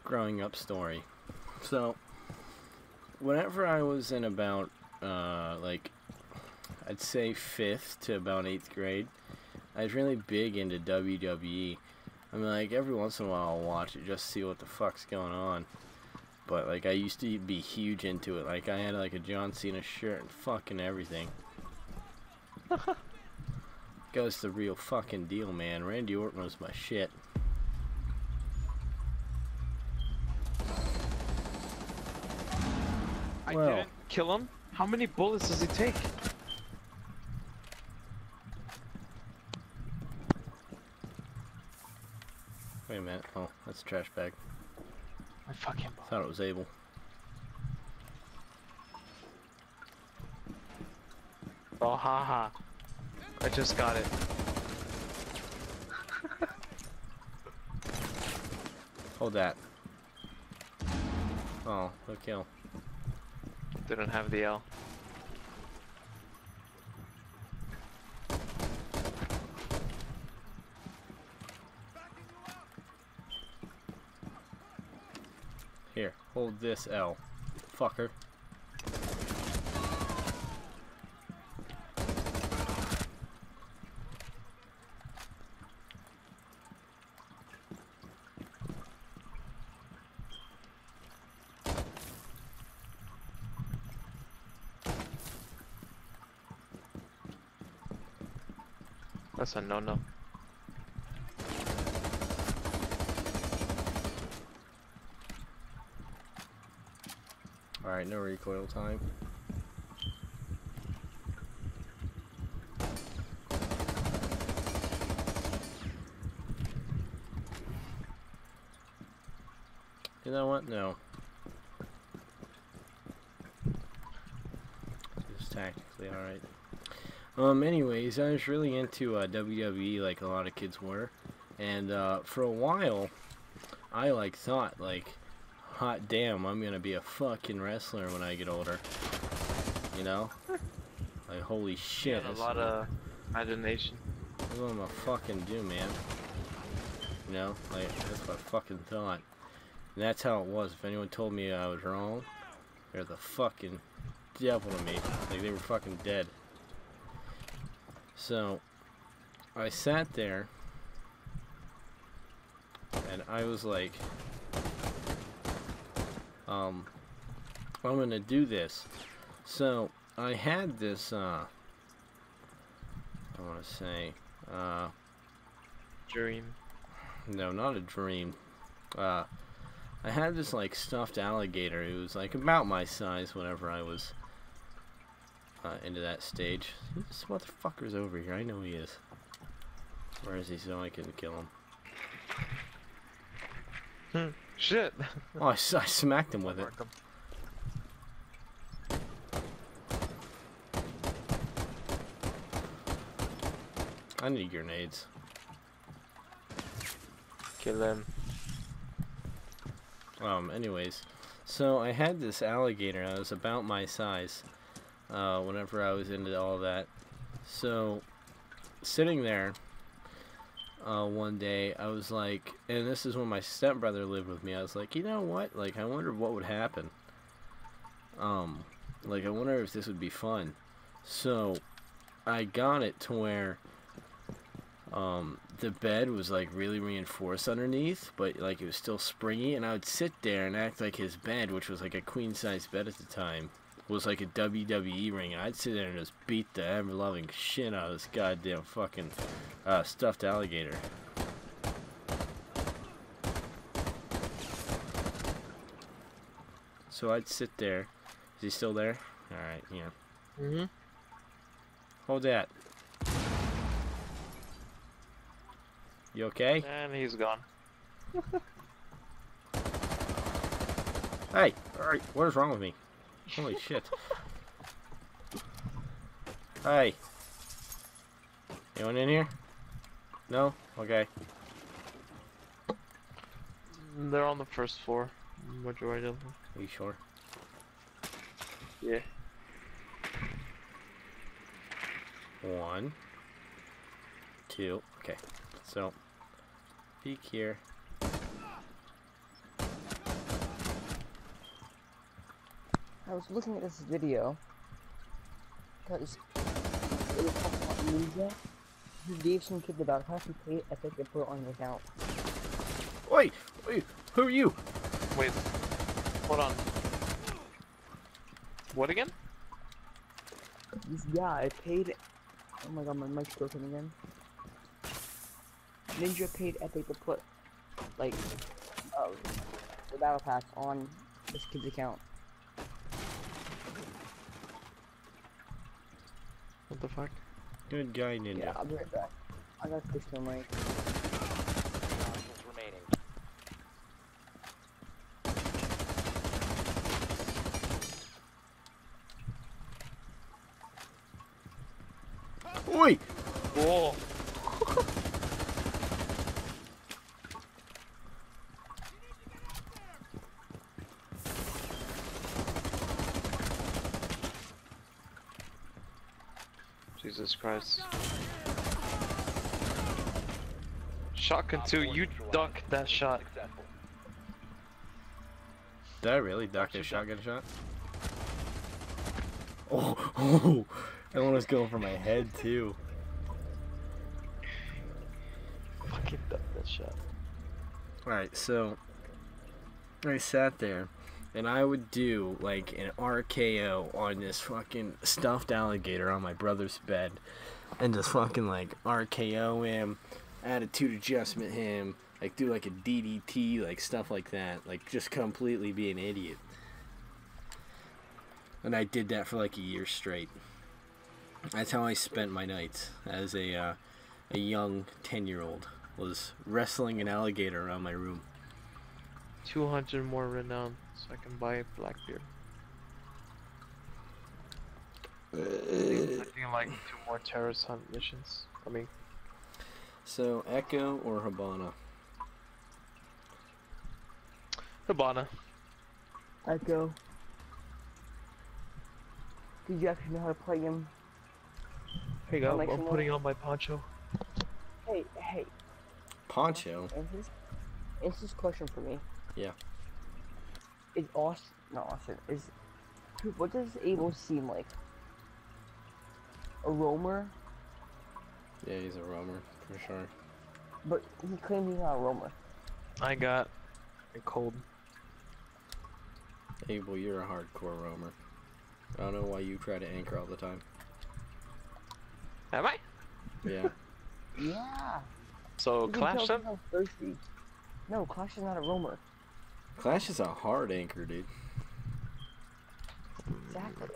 growing up story. So, whenever I was in about, like, I'd say 5th to about 8th grade, I was really big into WWE. I mean, like, every once in a while I'll watch it just to see what the fuck's going on. But, like, I used to be huge into it. Like, I had, like, a John Cena shirt and fucking everything. Goes the real fucking deal, man. Randy Orton was my shit. I Well. didn't kill him? How many bullets does he take? Wait a minute. Oh, that's a trash bag. My fucking Thought it was Abel. Oh, haha. I just got it. Hold that. Oh, no kill. Didn't have the L. Here, hold this L. Fucker. That's a no-no. Alright, no recoil time. You know what? No. It's tactically alright. Anyways, I was really into WWE like a lot of kids were. And for a while, I like thought like, hot damn, I'm gonna be a fucking wrestler when I get older. You know? Like, holy shit. Yeah, a lot of imagination. That's what I'm gonna fucking do, man. You know? Like, that's what I fucking thought. And that's how it was. If anyone told me I was wrong, they're the fucking devil to me. Like, they were fucking dead. So, I sat there, and I was like, I'm gonna do this. So, I had this, I wanna say, Dream. no, not a dream. I had this, like, stuffed alligator. It was, like, about my size whenever I was into that stage. This motherfucker's over here. I know he is. Where is he so I can kill him? Shit. Oh, I smacked him with it. I need grenades. Kill him. Anyways, so I had this alligator. I was about my size whenever I was into all that. So, sitting there one day, I was like, and this is when my stepbrother lived with me, I was like, you know what? Like, I wonder what would happen. Like, I wonder if this would be fun. So, I got it to where the bed was like really reinforced underneath, but like it was still springy, and I would sit there and act like his bed, which was like a queen-size bed at the time, was like a WWE ring, and I'd sit there and just beat the ever-loving shit out of this goddamn fucking stuffed alligator. So I'd sit there. Is he still there? Alright, yeah. Mm-hmm. Hold that. You okay? And he's gone. Hey! Alright, what is wrong with me? Holy shit. Hey! Anyone in here? No? Okay. They're on the first floor. Majority of them. Are you sure? Yeah. 1, 2, okay. So, peek here. I was looking at this video because it was talking about Ninja who gave some kid about how to pay Epic and put it on his account. Wait! Wait! Who are you? Wait. Hold on. What again? This guy paid. Oh my god, my mic's broken again. Ninja paid Epic to put, like, the battle pass on this kid's account. What the fuck? Good guy, Ninja. Yeah, I'll be right back. I gotta push the mic. Hostiles remaining. Oi! Whoa. Jesus Christ. Shotgun 2, you duck that shot. Successful. Did I really duck Watch a it shotgun shot? Oh, that one was going for my head too. Fucking duck that shot. Alright, so I sat there and I would do like an RKO on this fucking stuffed alligator on my brother's bed and just fucking like RKO him, attitude adjustment him, like do like a DDT, like stuff like that, like just completely be an idiot. And I did that for like a year straight. That's how I spent my nights as a young 10-year-old, was wrestling an alligator around my room. 200 more renown so I can buy Blackbeard. I think like 2 more terrorist hunt missions. I mean, So, Echo or Habana? Habana. Echo. Did you actually know how to play him? Hey guys, Like I'm some putting on my poncho. Hey. Poncho? Answer this question for me. Yeah. Is Austin, not Austin, what does Abel seem like? A roamer? Yeah, he's a roamer, for sure. But he claims he's not a roamer. I got a cold. Abel, you're a hardcore roamer. I don't know why you try to anchor all the time. Am I? Yeah. Yeah. So You can clash tell them? he's not thirsty. No, Clash is not a roamer. Clash is a hard anchor, dude. Exactly.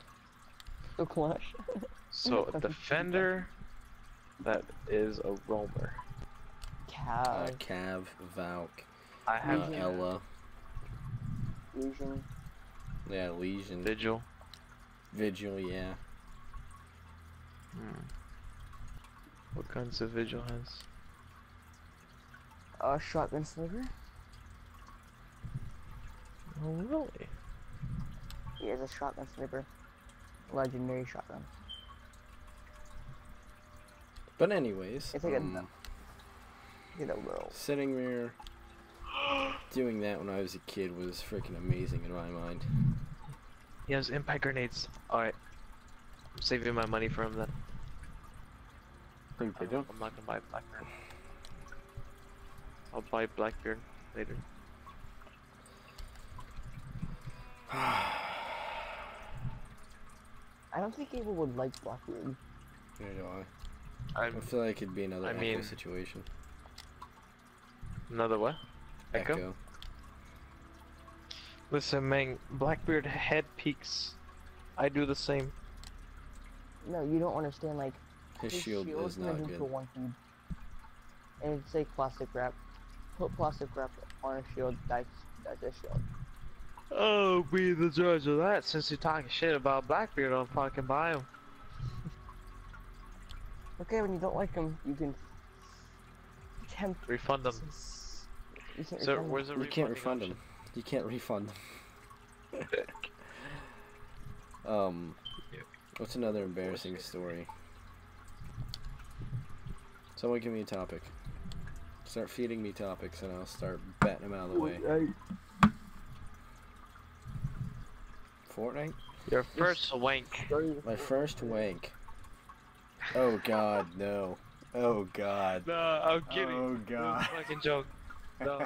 So Clash. So a That's what defender that is a roamer. Cav. Cav, Valk, I have Ella. Fusion. Yeah, Legion. Vigil. Vigil, yeah. What kinds of Vigil has? Shotgun sniper. Oh really? He is a shotgun sniper. Legendary shotgun. But anyways, It's like a little. sitting there doing that when I was a kid was freaking amazing in my mind. He has impact grenades. Alright. I'm saving my money for him then. Think they do? I'm not gonna buy Blackbeard. I'll buy Blackbeard later. I don't think Abel would like Blackbeard. Neither do I. I feel like it'd be another I Echo mean- situation. Another what? Echo? Listen, man, Blackbeard head peaks. I do the same. No, you don't understand. Like His shield is gonna not do good. for one feed. And it's like plastic wrap. Put plastic wrap on a shield, dice a shield. Oh, be the judge of that. Since you're talking shit about Blackbeard, I'll fucking buy him. Okay, when you don't like him, you can attempt. Refund them. You can't So, refund where's the You can't refund refunding them. You can't refund them. What's another embarrassing story? Someone give me a topic. Start feeding me topics and I'll start batting them out of the way. Fortnite? Your first wank. My first wank. Oh god, no. Oh god. No, I'm kidding. Oh It was god. a fucking joke. No,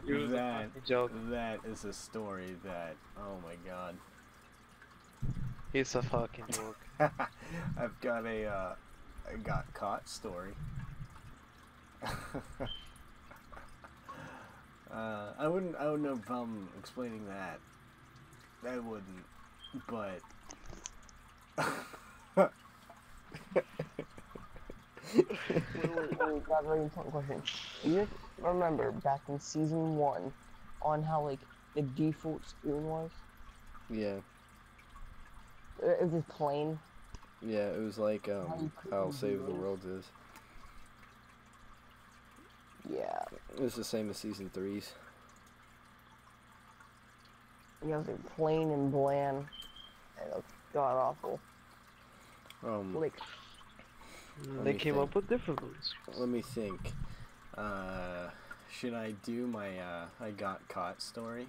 it was a that, fucking joke. that is a story that, oh my god. It's a fucking joke. I've got a, I got caught story. I wouldn't have no problem explaining that. I wouldn't, but... Wait, that's a very important question. You remember back in season 1 on how like the default spoon was? Yeah, It was just plain. yeah, it was like, you how couldn't Save the do World is. Yeah. It was the same as season 3's. Yeah, it was like plain and bland. And it was god awful. Like, They came up with different movies. Let me think. Should I do my I got caught story?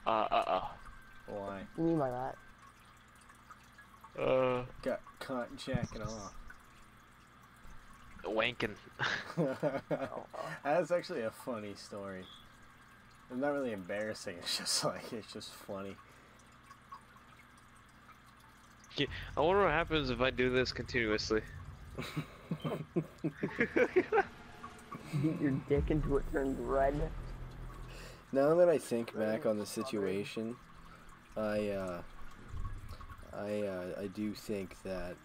Why? what do you mean by that? Got caught jacking off. Wanking. That's actually a funny story. It's not really embarrassing. It's just like it's just funny. I wonder what happens if I do this continuously. Beat your dick until it turns red. Now that I think back on the situation, I do think that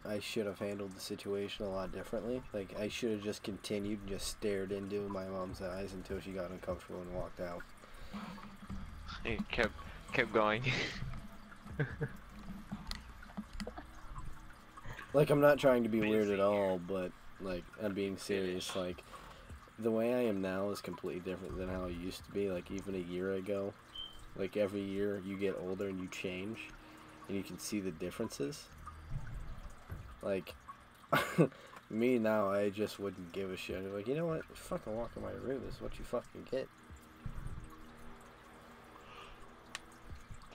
I should have handled the situation a lot differently. Like, I should have just continued and just stared into my mom's eyes until she got uncomfortable and walked out. He kept going. Like, I'm not trying to be weird at all, but, like, I'm being serious. Like, the way I am now is completely different than how I used to be, like, even a year ago. Like, every year you get older and you change, and you can see the differences. Like, me now, I just wouldn't give a shit. Like, you know what? Fucking walk in my room is what you fucking get.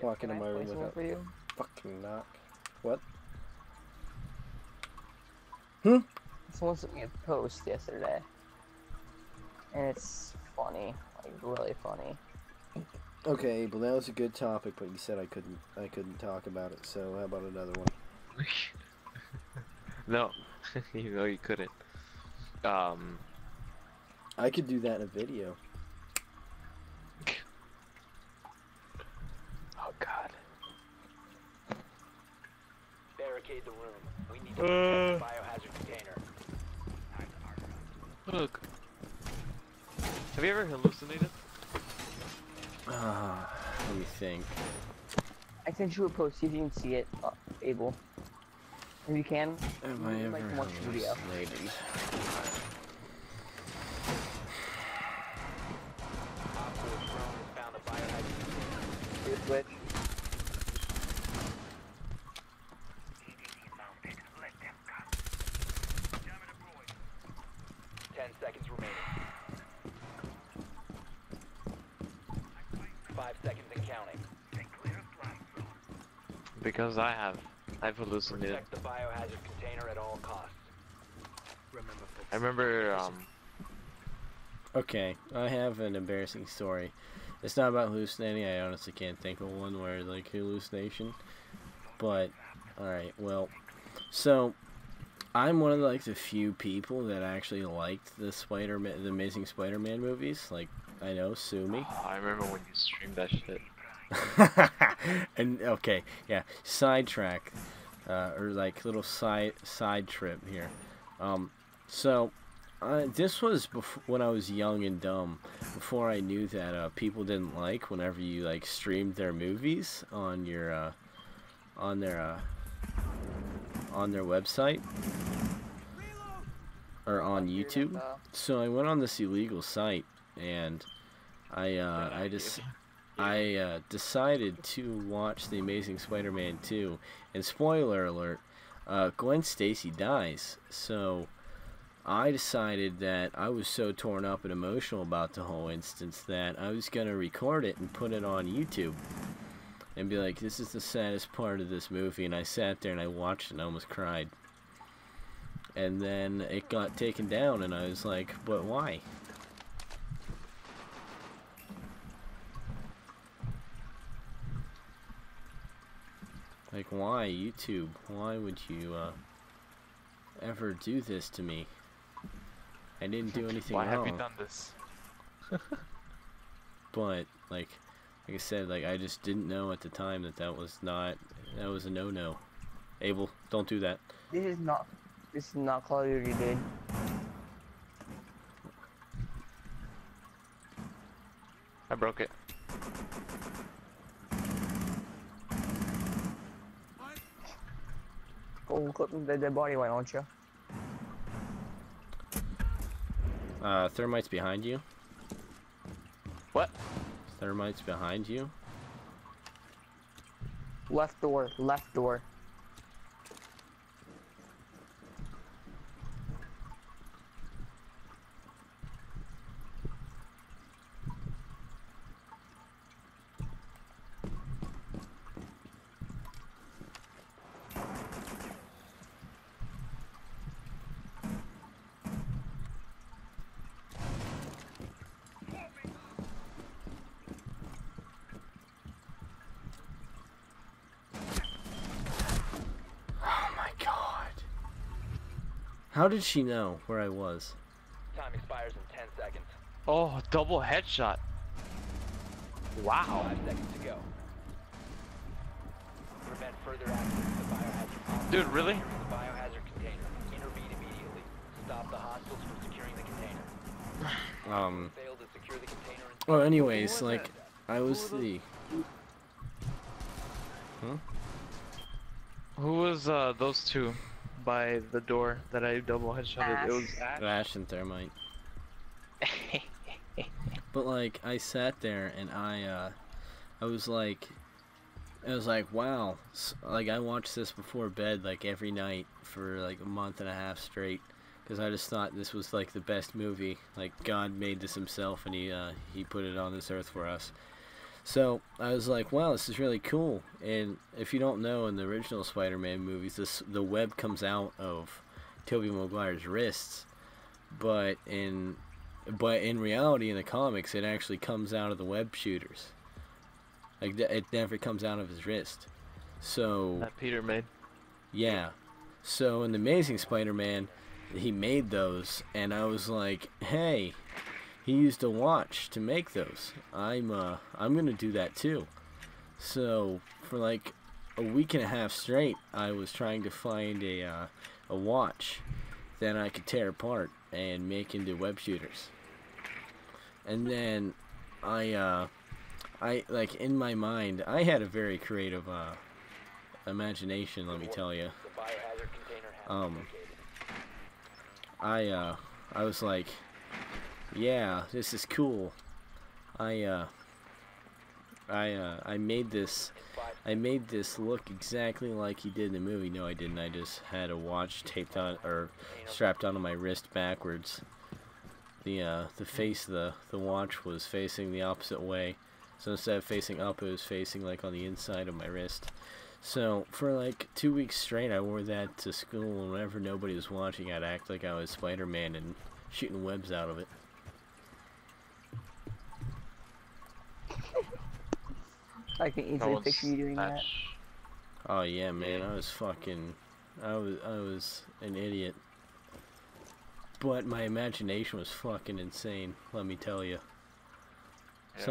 Walk into my room without fucking knock. What? Someone sent me a post yesterday, and it's funny, like really funny. Okay, well that was a good topic, but you said I couldn't talk about it. So how about another one? No, you know you couldn't. I could do that in a video. Oh God. Barricade the room. We need to protect the biohazard container. Look. Have you ever hallucinated? Let me think. I sent you a post, see if you can see it, Abel. If you can, Have I ever like, watch the video. hallucinated? Op 4 drone has found the biohazard container. See the switch? Because I've hallucinated. Protect the biohazard container at all costs. I remember, Okay, I have an embarrassing story. It's not about hallucinating. I honestly can't think of one where like hallucination. But alright, well, so I'm one of like the few people that actually liked the Amazing Spider-Man movies. Like, I know, sue me. I remember when you streamed that shit. And okay, yeah, sidetrack, or like little side trip here. So this was when I was young and dumb, before I knew that people didn't like whenever you like streamed their movies on your on their website or on YouTube. So I went on this illegal site and I decided to watch The Amazing Spider-Man 2, and spoiler alert, Gwen Stacy dies. So I decided that I was so torn up and emotional about the whole instance that I was going to record it and put it on YouTube and be like, this is the saddest part of this movie. And I sat there and I watched it and I almost cried. And then it got taken down and I was like, but why? Like, why, YouTube? Why would you, ever do this to me? I didn't do anything Why wrong. have you done this? But, like I said, like, I just didn't know at the time that was a no-no. Abel, don't do that. This is not Call of Duty, dude. I broke it. Go clip the dead body, why don't you? Thermite's behind you. What? Thermite's behind you. Left door, left door. How did she know where I was? Time expires in 10 seconds. Oh, double headshot. Wow. 5 seconds to go. Prevent further access to the biohazard. Dude, really? The biohazard container. Intervene immediately. Stop the hostiles from securing the container. Fail to secure the container. Well, anyways, like, I was the... Huh? Who was those two by the door that I double headshotted? It was Ash. Ash and Thermite. But like, I sat there and I was like, wow, like I watched this before bed like every night for like a month and a half straight, because I just thought this was like the best movie. Like God made this himself and he put it on this earth for us. So I was like, wow, this is really cool. And if you don't know, in the original Spider-Man movies, the web comes out of Tobey Maguire's wrists, but in reality, in the comics, it actually comes out of the web shooters. Like it never comes out of his wrist. So That Peter made. yeah. So in the Amazing Spider-Man, he made those, and I was like, hey, he used a watch to make those. I'm gonna do that too. So for like a week and a half straight, I was trying to find a watch that I could tear apart and make into web shooters. And then I like, in my mind, I had a very creative imagination, let me tell you. The biohazard container has been located. I was like, yeah, this is cool. I made this look exactly like he did in the movie. No, I didn't. I just had a watch taped on or strapped onto my wrist backwards. The watch was facing the opposite way. So instead of facing up, it was facing like on the inside of my wrist. So for like 2 weeks straight, I wore that to school, and whenever nobody was watching, I'd act like I was Spider-Man and shooting webs out of it. I can easily picture you doing that. Oh yeah, man, I was an idiot. But my imagination was fucking insane, let me tell you. Yeah,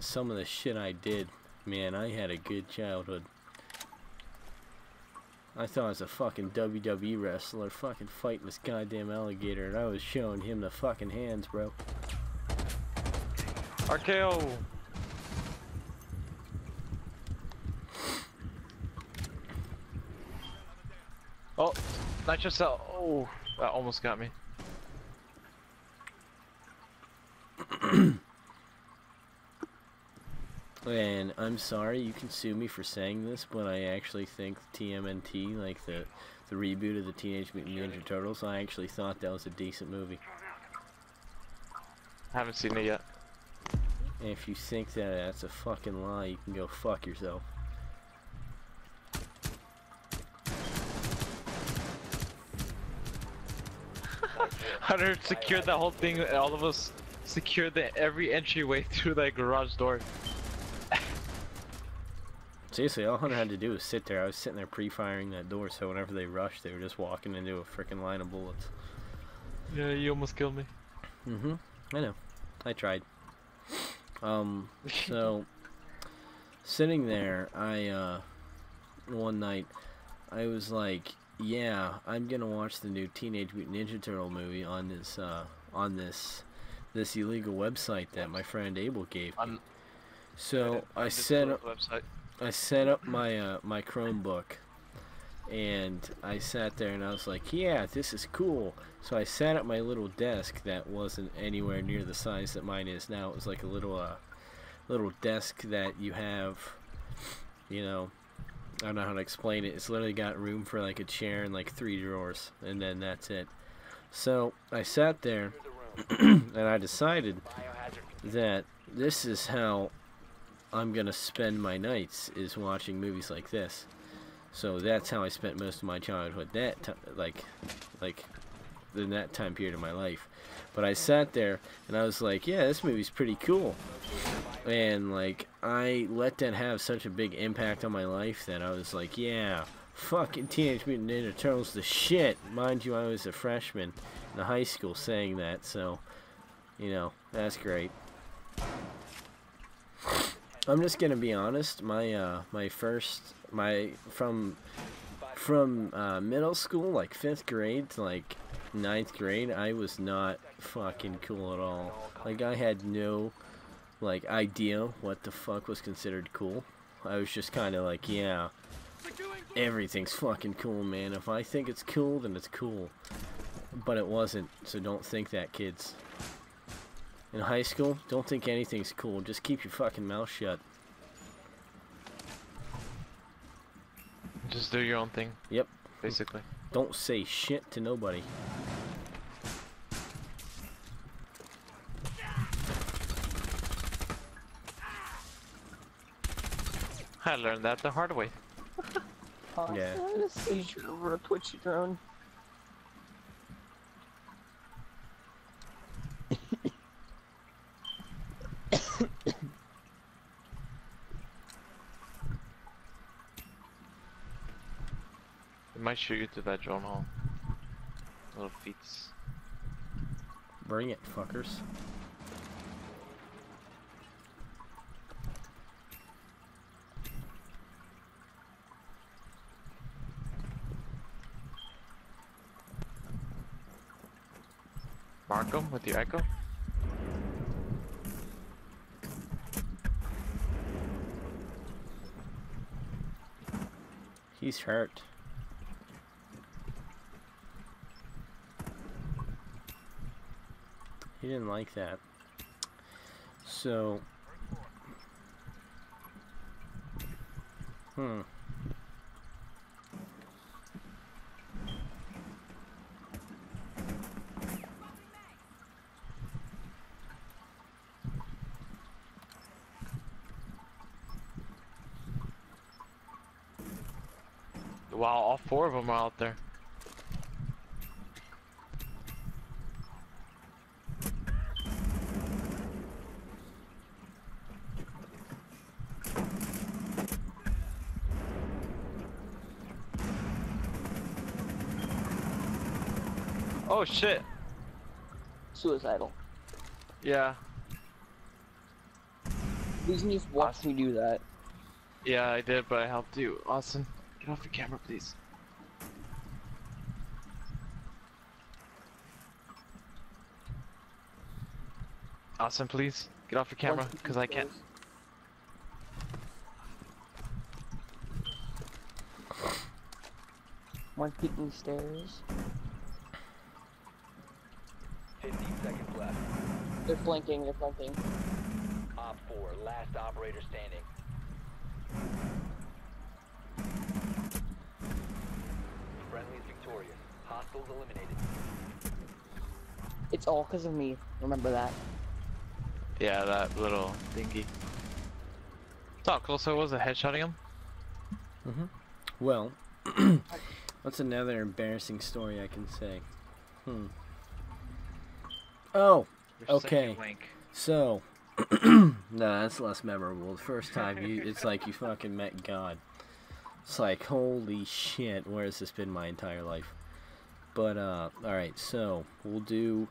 Some of the shit I did, man, I had a good childhood. I thought I was a fucking WWE wrestler fucking fighting this goddamn alligator, and I was showing him the fucking hands, bro. RKO! Oh, nitro cell. Oh, that almost got me. And I'm sorry, you can sue me for saying this, but I actually think TMNT, like the reboot of the Teenage Mutant Ninja Turtles, I actually thought that was a decent movie. Haven't seen it yet. And if you think that that's a fucking lie, you can go fuck yourself. Hunter secured that whole thing, and all of us secured every entryway through that garage door. Seriously, all Hunter had to do was sit there. I was sitting there pre-firing that door, so whenever they rushed, they were just walking into a freaking line of bullets. Yeah, you almost killed me. Mm-hmm. I know. I tried. So, sitting there, one night, I was like, yeah, I'm gonna watch the new Teenage Mutant Ninja Turtle movie on this illegal website that my friend Abel gave me. So I set up my my Chromebook, and I sat there and I was like, yeah, this is cool. So I sat at my little desk that wasn't anywhere near the size that mine is now. It was like a little desk that you have, you know, I don't know how to explain it. It's literally got room for like a chair and like 3 drawers, and then that's it. So I sat there and I decided that this is how I'm gonna spend my nights, is watching movies like this. So that's how I spent most of my childhood, like in that time period of my life. But I sat there and I was like, yeah, this movie's pretty cool. And like, I let that have such a big impact on my life that I was like, yeah, fucking Teenage Mutant Ninja Turtles the shit. Mind you, I was a freshman in high school saying that, so, you know, that's great. I'm just gonna be honest, my from middle school, like 5th grade to like 9th grade, I was not fucking cool at all. Like, I had no, like, idea what the fuck was considered cool. I was just kind of like, yeah, everything's fucking cool, man. If I think it's cool, then it's cool. But it wasn't, so don't think that, kids. In high school, don't think anything's cool. Just keep your fucking mouth shut. Just do your own thing. Yep. Basically. Don't say shit to nobody. I learned that the hard way. Yeah. I'm gonna seizure over a Twitch drone. It might shoot you to that drone hole. Little feats. Bring it, fuckers. Mark 'em with your echo. He's hurt. He didn't like that. So, Wow, all 4 of them are out there. Oh shit. Suicidal. Yeah. You can just watch me do that. Yeah, I did, but I helped you. Austin, get off your camera, please. Austin, please get off your camera, because I can't. One peeking stairs. 15 seconds left. They're flanking, they're flanking. Op 4, last operator standing. Friendly is victorious. Hostiles eliminated. It's all because of me. Remember that. Yeah, that little dingy. So close I was at headshotting him. well, what's another embarrassing story I can say? Oh, You're okay. such a wank. So, no, that's less memorable. The first time, it's like you fucking met God. It's like, holy shit, where has this been my entire life? But, alright, so, we'll do...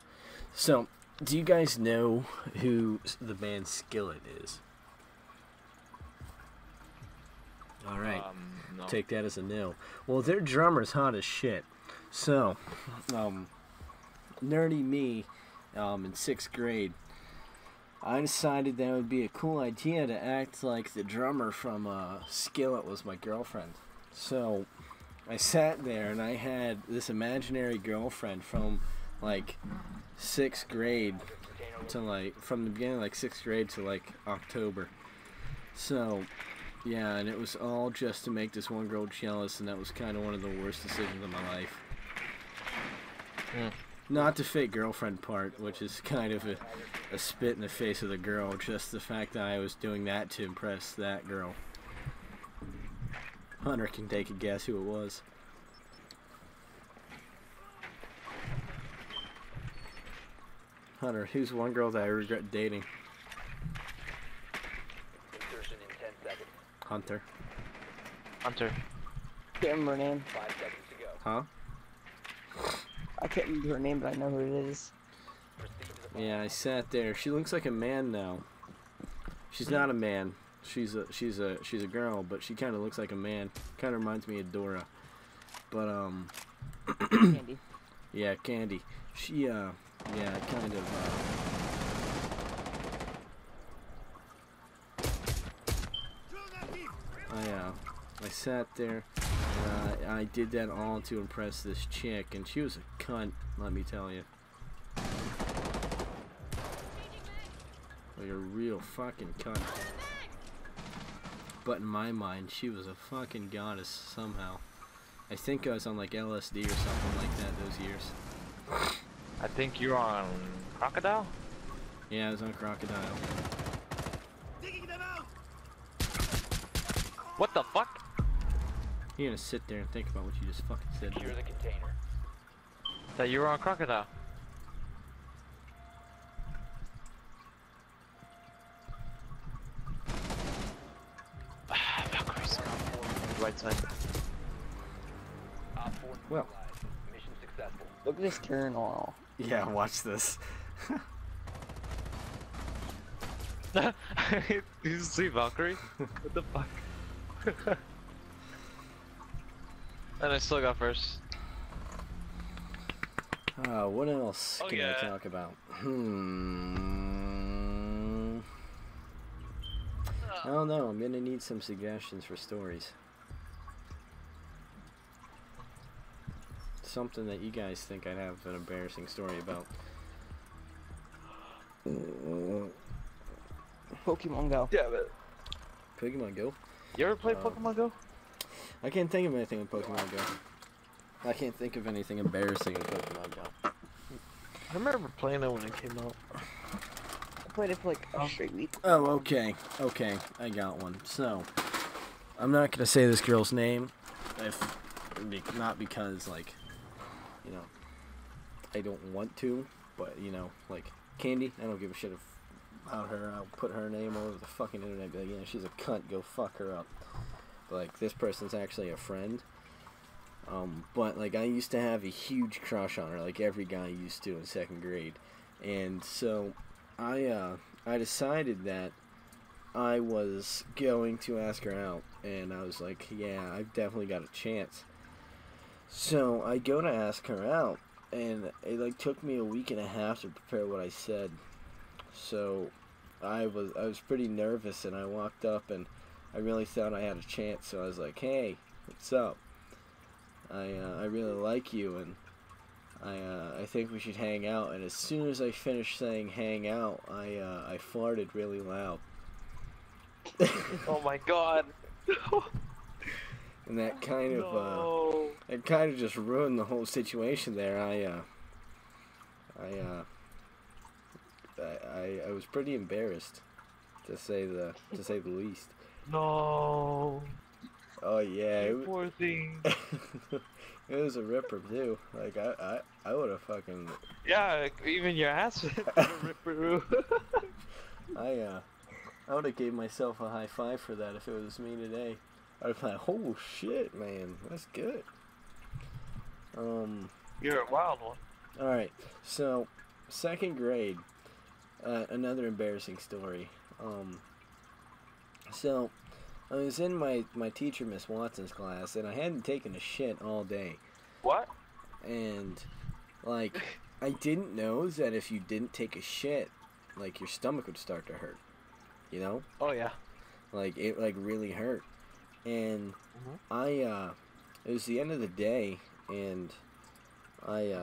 So, do you guys know who the band Skillet is? Alright, No. take that as a no. Well, their drummer's hot as shit. So, nerdy me, in 6th grade, I decided that it would be a cool idea to act like the drummer from Skillet was my girlfriend. So I sat there and I had this imaginary girlfriend from like 6th grade to like, from the beginning of like 6th grade to like October. So yeah, and it was all just to make this one girl jealous, and that was kind of one of the worst decisions of my life. Not the fake girlfriend part, which is kind of a spit in the face of the girl, just the fact that I was doing that to impress that girl. Hunter can take a guess who it was. Hunter, who's one girl that I regret dating? Insertion in 10 seconds. Hunter. Hunter. Can't remember her name. 5 seconds to go. Huh? I can't remember her name, but I know who it is. Proceed to the Yeah, I sat there. She looks like a man now. She's not a man. She's a girl, but she kind of looks like a man. Kind of reminds me of Dora. But Candy. yeah, Candy. She yeah, kind of I sat there. I did that all to impress this chick, and she was a cunt. Let me tell you. Like a real fucking cunt. But in my mind, she was a fucking goddess somehow. I think I was on like LSD or something like that those years. I think you're on Crocodile? Yeah, I was on Crocodile. What the fuck? You're gonna sit there and think about what you just fucking said. secure the container. That you were on Crocodile. Valkyrie's right side. Op 4 Well. neutralized. Mission successful. Look at this turn on. Yeah, watch this. Did you see Valkyrie? What the fuck? And I still got first. What else Oh, can yeah. I talk about? I don't know. I'm gonna need some suggestions for stories. Something that you guys think I'd have an embarrassing story about. Pokemon Go. Yeah, but Pokemon Go? you ever played Pokemon Go? I can't think of anything in Pokemon Go. I can't think of anything embarrassing in Pokemon Go. I remember playing it when it came out. I played it for like a straight week. Oh, okay. Okay, I got one. So, I'm not gonna say this girl's name, not because, like, you know, I don't want to, but, you know, like, Candy, I don't give a shit about her. I'll put her name all over the fucking internet, be like, yeah, she's a cunt, go fuck her up. But, like, this person's actually a friend. But, like, I used to have a huge crush on her, like every guy used to in 2nd grade. And so, I decided that I was going to ask her out, and I was like, yeah, I've definitely got a chance. So, I go to ask her out, and it, like, took me a week and a half to prepare what I said. So, I was pretty nervous, and I walked up, and I really thought I had a chance, so I was like, hey, what's up? I really like you, and I think we should hang out. And as soon as I finished saying hang out, I farted really loud. Oh my god. And that kind of No. it kind of just ruined the whole situation there. I was pretty embarrassed, to say the least. No. Oh yeah, You poor thing. it was a ripper too. Like I would have fucking Yeah, even your ass would rip through. I would have gave myself a high five for that if it was me today. I'd have like, oh shit, man, that's good. You're a wild one. All right, so 2nd grade, another embarrassing story. So I was in my teacher, Miss Watson's class, and I hadn't taken a shit all day. What? And, like, I didn't know that if you didn't take a shit, like, your stomach would start to hurt. You know? Oh yeah. Like, it, like, really hurt. And it was the end of the day, and I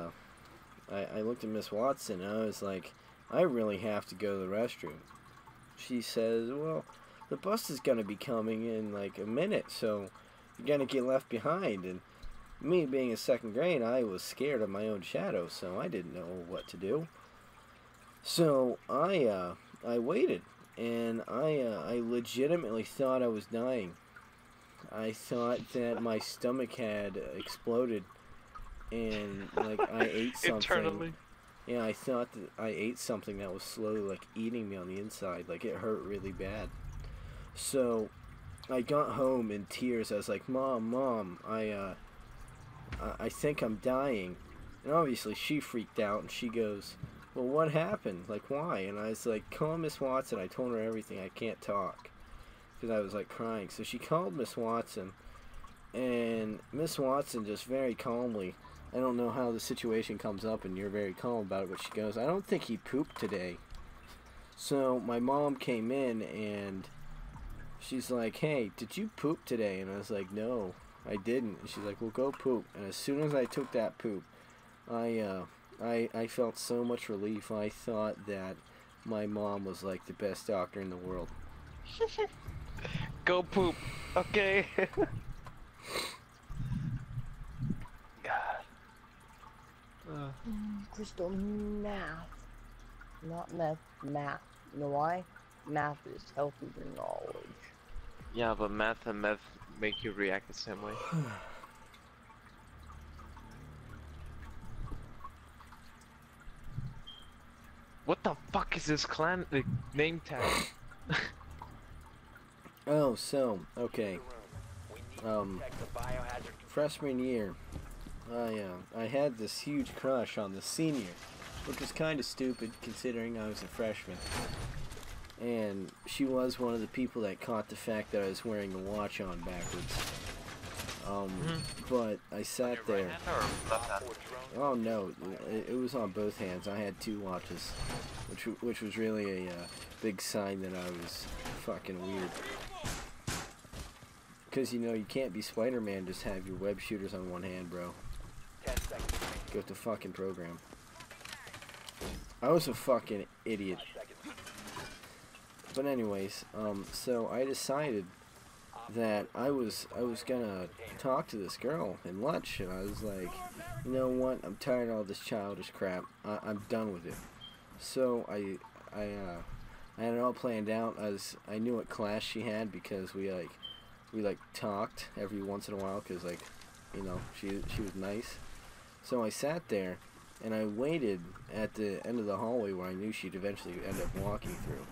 looked at Miss Watson, and I was like, I really have to go to the restroom. She says, well, the bus is going to be coming in like a minute, so you're going to get left behind. And me being in 2nd grade, I was scared of my own shadow, so I didn't know what to do. So I waited, and I legitimately thought I was dying. I thought that my stomach had exploded, and like I ate something. Internally. Yeah, I thought that I ate something that was slowly like eating me on the inside. Like it hurt really bad. So I got home in tears. I was like, Mom, I think I'm dying. And obviously she freaked out and she goes, well, what happened? Like, why? And I was like, call Miss Watson. I told her everything. I can't talk. Because I was like crying. So she called Miss Watson. And Miss Watson just very calmly, I don't know how the situation comes up and you're very calm about it, but she goes, I don't think he pooped today. So my mom came in and she's like, hey, did you poop today? And I was like, no, I didn't. And she's like, well, go poop. And as soon as I took that poop, I felt so much relief. I thought that my mom was like the best doctor in the world. Go poop. Okay. God. Crystal, math. Not meth, math. You know why? Math is healthy for knowledge. Yeah, but math and meth make you react the same way. What the fuck is this clan name tag? Oh, so, okay. Freshman year, I had this huge crush on the senior, which was kind of stupid considering I was a freshman. And she was one of the people that caught the fact that I was wearing a watch on backwards. But I sat there. Oh no, it was on both hands. I had two watches, which was really a big sign that I was fucking weird. Because, you know, you can't be Spider-Man, just have your web shooters on one hand, bro. 10 seconds. Go to fucking program. I was a fucking idiot. But anyways, so I decided that I was gonna talk to this girl in lunch, and I was like, you know what, I'm tired of all this childish crap. I'm done with it. So I had it all planned out. I knew what class she had because we talked every once in a while because, like, you know, she was nice. So I sat there and I waited at the end of the hallway where I knew she'd eventually end up walking through.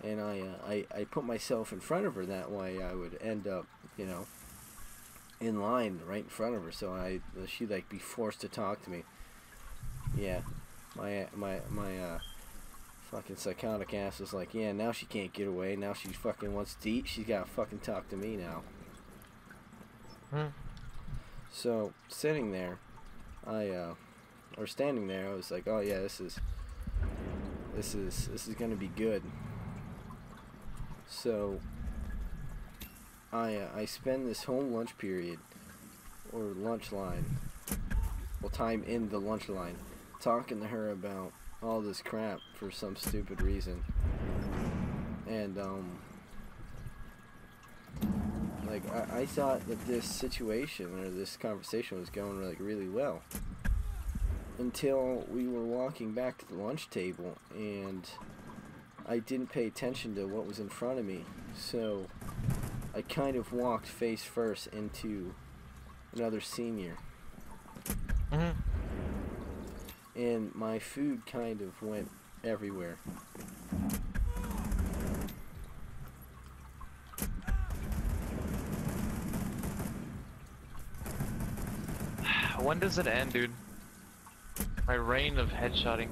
And I put myself in front of her, that way I would end up, you know, in line right in front of her, so she'd like be forced to talk to me. Yeah, my fucking psychotic ass was like, yeah, now she can't get away. Now she fucking wants to eat. She's gotta fucking talk to me now. So sitting there, or standing there, I was like, oh yeah, this is gonna be good. So I spend this whole lunch period, or lunch line, well, time in the lunch line, talking to her about all this crap for some stupid reason. And like I thought that this situation or this conversation was going like really well until we were walking back to the lunch table and I didn't pay attention to what was in front of me, so I kind of walked face first into another senior. And my food kind of went everywhere. When does it end, dude? My reign of headshotting.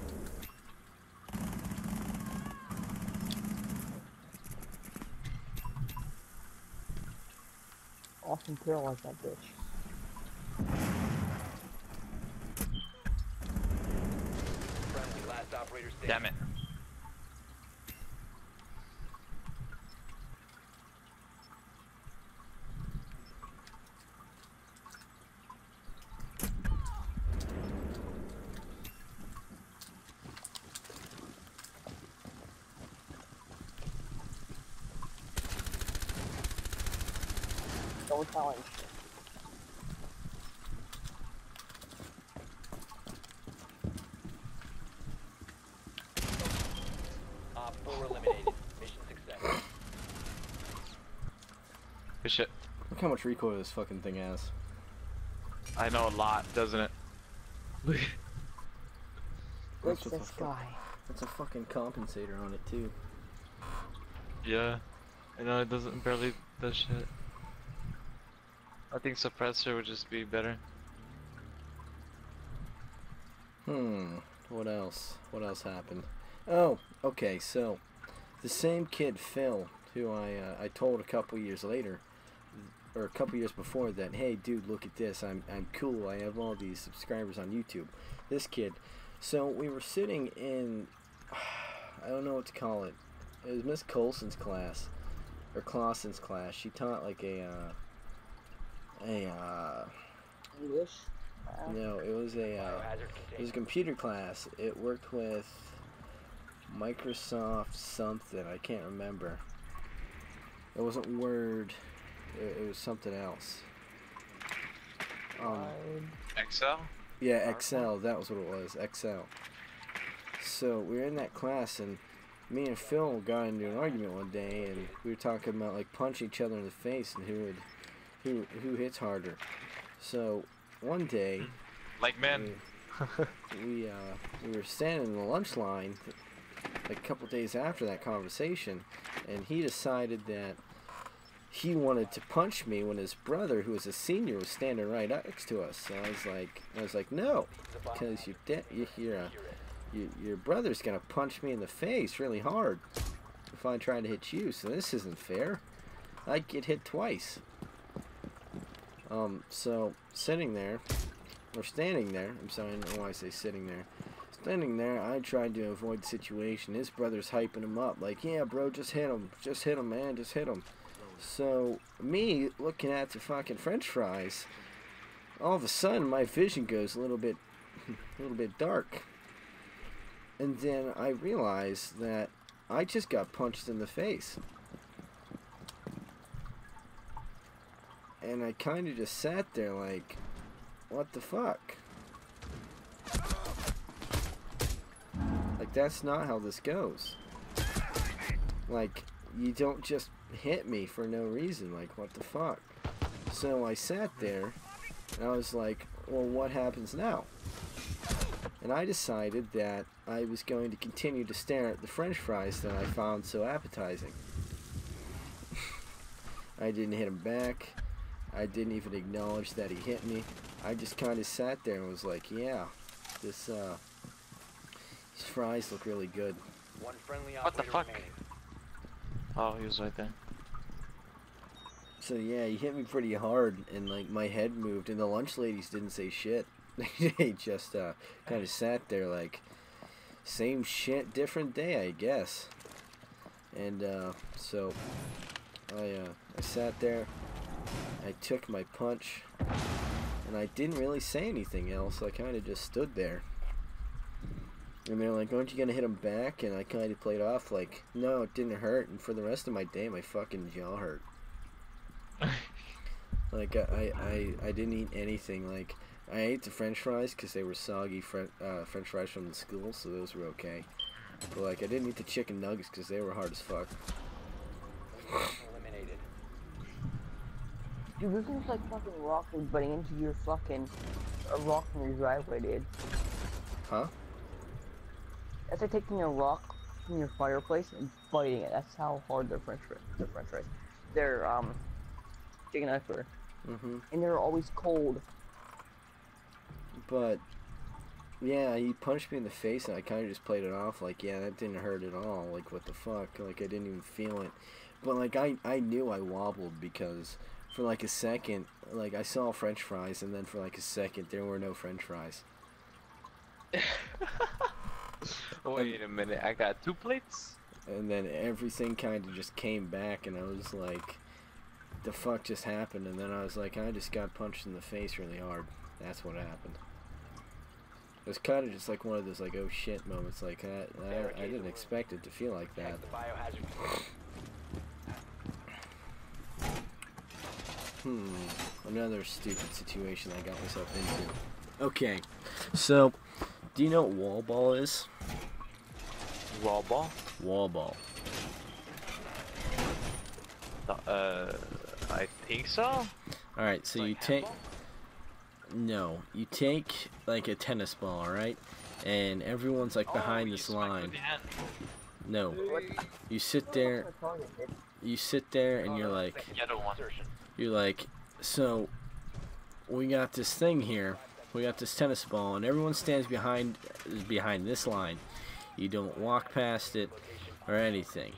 Awesome paralyze that bitch. Friendly, last operator standing. Damn it. Don't challenge. Op 4 eliminated. Mission success. Good shit. Look how much recoil this fucking thing has. I know a lot, doesn't it? What's with this the fuck? guy? It's a fucking compensator on it too. Yeah. You know, it doesn't barely does shit. I think suppressor would just be better. What else? What else happened? Oh, okay, so the same kid, Phil, who I told a couple years later, or a couple years before that, hey dude, look at this, I'm cool, I have all these subscribers on YouTube. This kid. So we were sitting in, I don't know what to call it. It was Miss Colson's class, or Clausen's class. She taught like English. no, it was a computer class. It worked with Microsoft something. I can't remember. It wasn't Word. It was something else. Excel? Yeah, Excel. That was what it was. Excel. So we were in that class, and me and Phil got into an argument one day, and we were talking about like punching each other in the face and who hits harder. So one day, Like men. we were standing in the lunch line like a couple days after that conversation, and he decided that he wanted to punch me when his brother, who was a senior, was standing right next to us. So I was like, no, because your brother's gonna punch me in the face really hard if I try to hit you. So this isn't fair. I get hit twice. So sitting there, or standing there. I'm sorry, I don't know why I say sitting there. Standing there, I tried to avoid the situation. His brother's hyping him up, like, yeah, bro, just hit him, man, just hit him. So me looking at the fucking French fries, all of a sudden my vision goes a little bit dark, and then I realized that I just got punched in the face, and I kind of just sat there like, what the fuck? Like, that's not how this goes. Like, you don't just hit me for no reason. Like, what the fuck? So I sat there, and I was like, well, what happens now? And I decided that I was going to continue to stare at the French fries that I found so appetizing. I didn't hit him back. I didn't even acknowledge that he hit me. I just kind of sat there and was like, yeah, these fries look really good. One friendly What the operator fuck? remaining. Oh, he was right there. So yeah, he hit me pretty hard, and like my head moved, and the lunch ladies didn't say shit. They just kind of sat there like, same shit, different day, I guess. And so I sat there, I took my punch, and I didn't really say anything else. I kind of just stood there. And they're like, aren't you gonna hit him back? And I kind of played off like, no, it didn't hurt. And for the rest of my day, my fucking jaw hurt. Like, I didn't eat anything. Like, I ate the French fries because they were soggy French fries from the school, so those were okay. But like, I didn't eat the chicken nuggets because they were hard as fuck. Eliminated. Dude, this looks like fucking rock and butting into your fucking rock in your driveway, dude. Huh? That's like taking a rock from your fireplace and biting it. That's how hard their French fries. They're chicken nuggets were. Mm-hmm. And they're always cold. But yeah, he punched me in the face, and I kind of just played it off like, yeah, that didn't hurt at all. Like, what the fuck? Like, I didn't even feel it. But like, I knew I wobbled because for like a second, like, I saw French fries, and then for like a second, there were no French fries. Wait a minute, I got 2 plates? And then everything kind of just came back, and I was like, the fuck just happened? And then I was like, I just got punched in the face really hard. That's what happened. It was kind of just like one of those like, oh shit moments. Like, I didn't expect it to feel like that. Check the biohazard. Another stupid situation I got myself into. Okay, so, do you know what wall ball is? Wall ball? Wall ball. I think so? Alright, so you take... No, you take like a tennis ball, alright? And everyone's like behind this line. No, you sit there. you sit there and you're like, so we got this thing here, we got this tennis ball, and everyone stands behind this line. You don't walk past it or anything.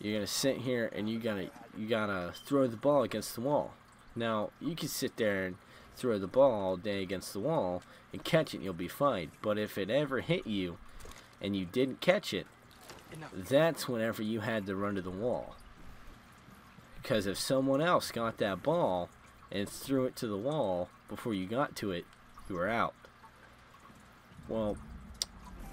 You're gonna sit here and you gotta throw the ball against the wall. Now you can sit there and throw the ball all day against the wall and catch it and you'll be fine. But if it ever hit you and you didn't catch it, that's whenever you had to run to the wall. Because if someone else got that ball and threw it to the wall before you got to it, you were out. Well,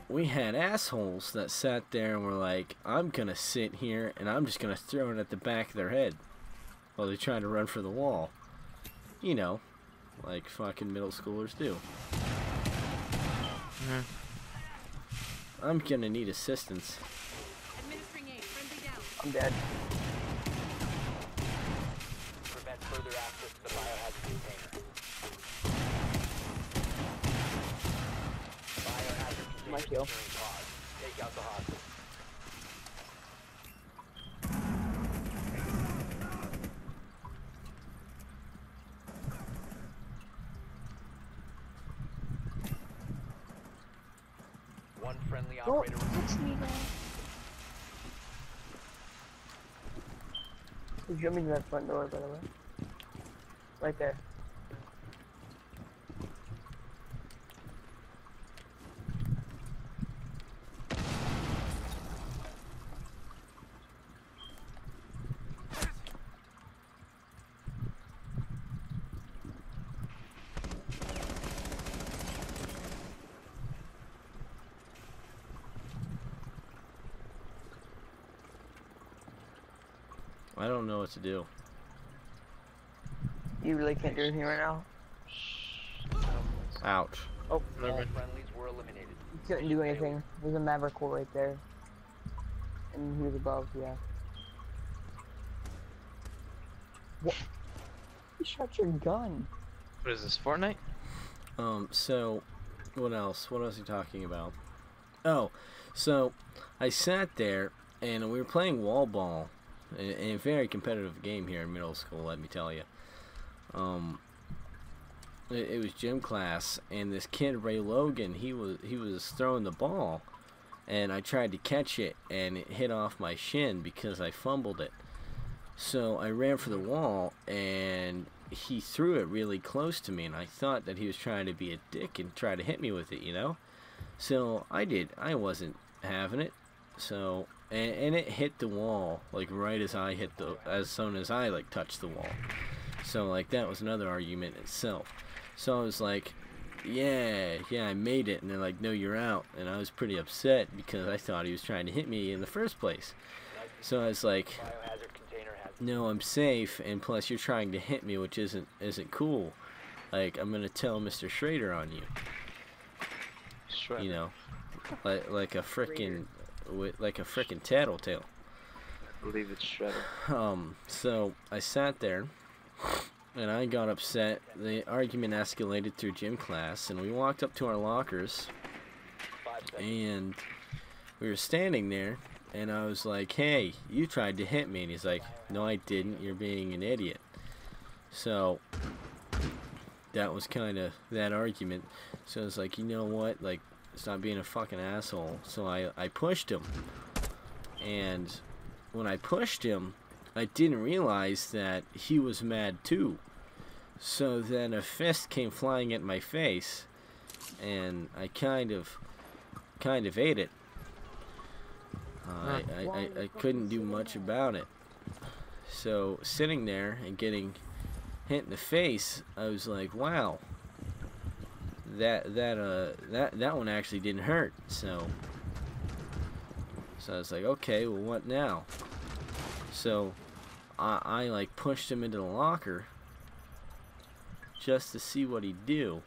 we had assholes that sat there and were like, I'm gonna sit here and I'm just gonna throw it at the back of their head while they try to run for the wall. You know, like fucking middle schoolers do. I'm gonna need assistance. Administering aid. Friendly down. I'm dead. Prevent further access to the biohazard container. Biohazard My container kill. securing pod. Take out the hostage. One friendly Don't operator. touch me, man. He's jumping to that front door, by the way. Right there. I don't know what to do. You really can't do anything right now. Ouch. Oh, All friendlies were eliminated. you couldn't do anything. There's a Maverick core right there. And he was above, yeah. What? You shot your gun. What is this, Fortnite? So, what else? What else are you talking about? Oh, so, I sat there, and we were playing wall ball. A very competitive game here in middle school, let me tell you. It was gym class, and this kid Ray Logan, he was throwing the ball, and I tried to catch it, and it hit off my shin because I fumbled it. So I ran for the wall, and he threw it really close to me, and I thought that he was trying to be a dick and try to hit me with it, you know. So I did. I wasn't having it. So. And it hit the wall like right as soon as I like touched the wall. So like that was another argument itself. So I was like, yeah, I made it, and they're like, no, you're out, and I was pretty upset because I thought he was trying to hit me in the first place. So I was like, Biohazard container has no, I'm safe, and plus you're trying to hit me, which isn't cool. Like I'm gonna tell Mr. Schrader on you. Shredder. You know, like a frickin' tattletale. I believe it's Shredder. So I sat there, and I got upset. The argument escalated through gym class, and we walked up to our lockers, 5 seconds. and we were standing there, and I was like, hey, you tried to hit me, and he's like, no, I didn't, you're being an idiot. So that was kind of that argument. So I was like, you know what, like, stop being a fucking asshole. So I pushed him, and when I pushed him, I didn't realize that he was mad too. So then a fist came flying at my face, and I kind of ate it. I couldn't do much about it. So sitting there and getting hit in the face, I was like, wow. That one actually didn't hurt. So I was like, okay, well, what now? So I like pushed him into the locker just to see what he'd do,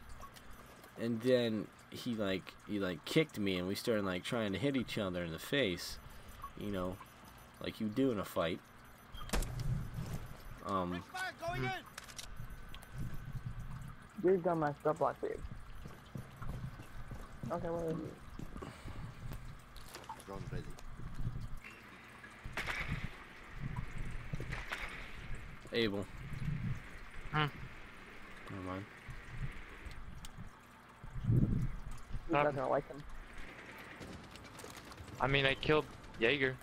and then he kicked me, and we started like trying to hit each other in the face, you know, like you do in a fight. Dude got my stuff block, dude. Okay, what is it? Drone ready. Abel. Hmm. Never mind. He's not gonna like him. I mean, I killed Jaeger.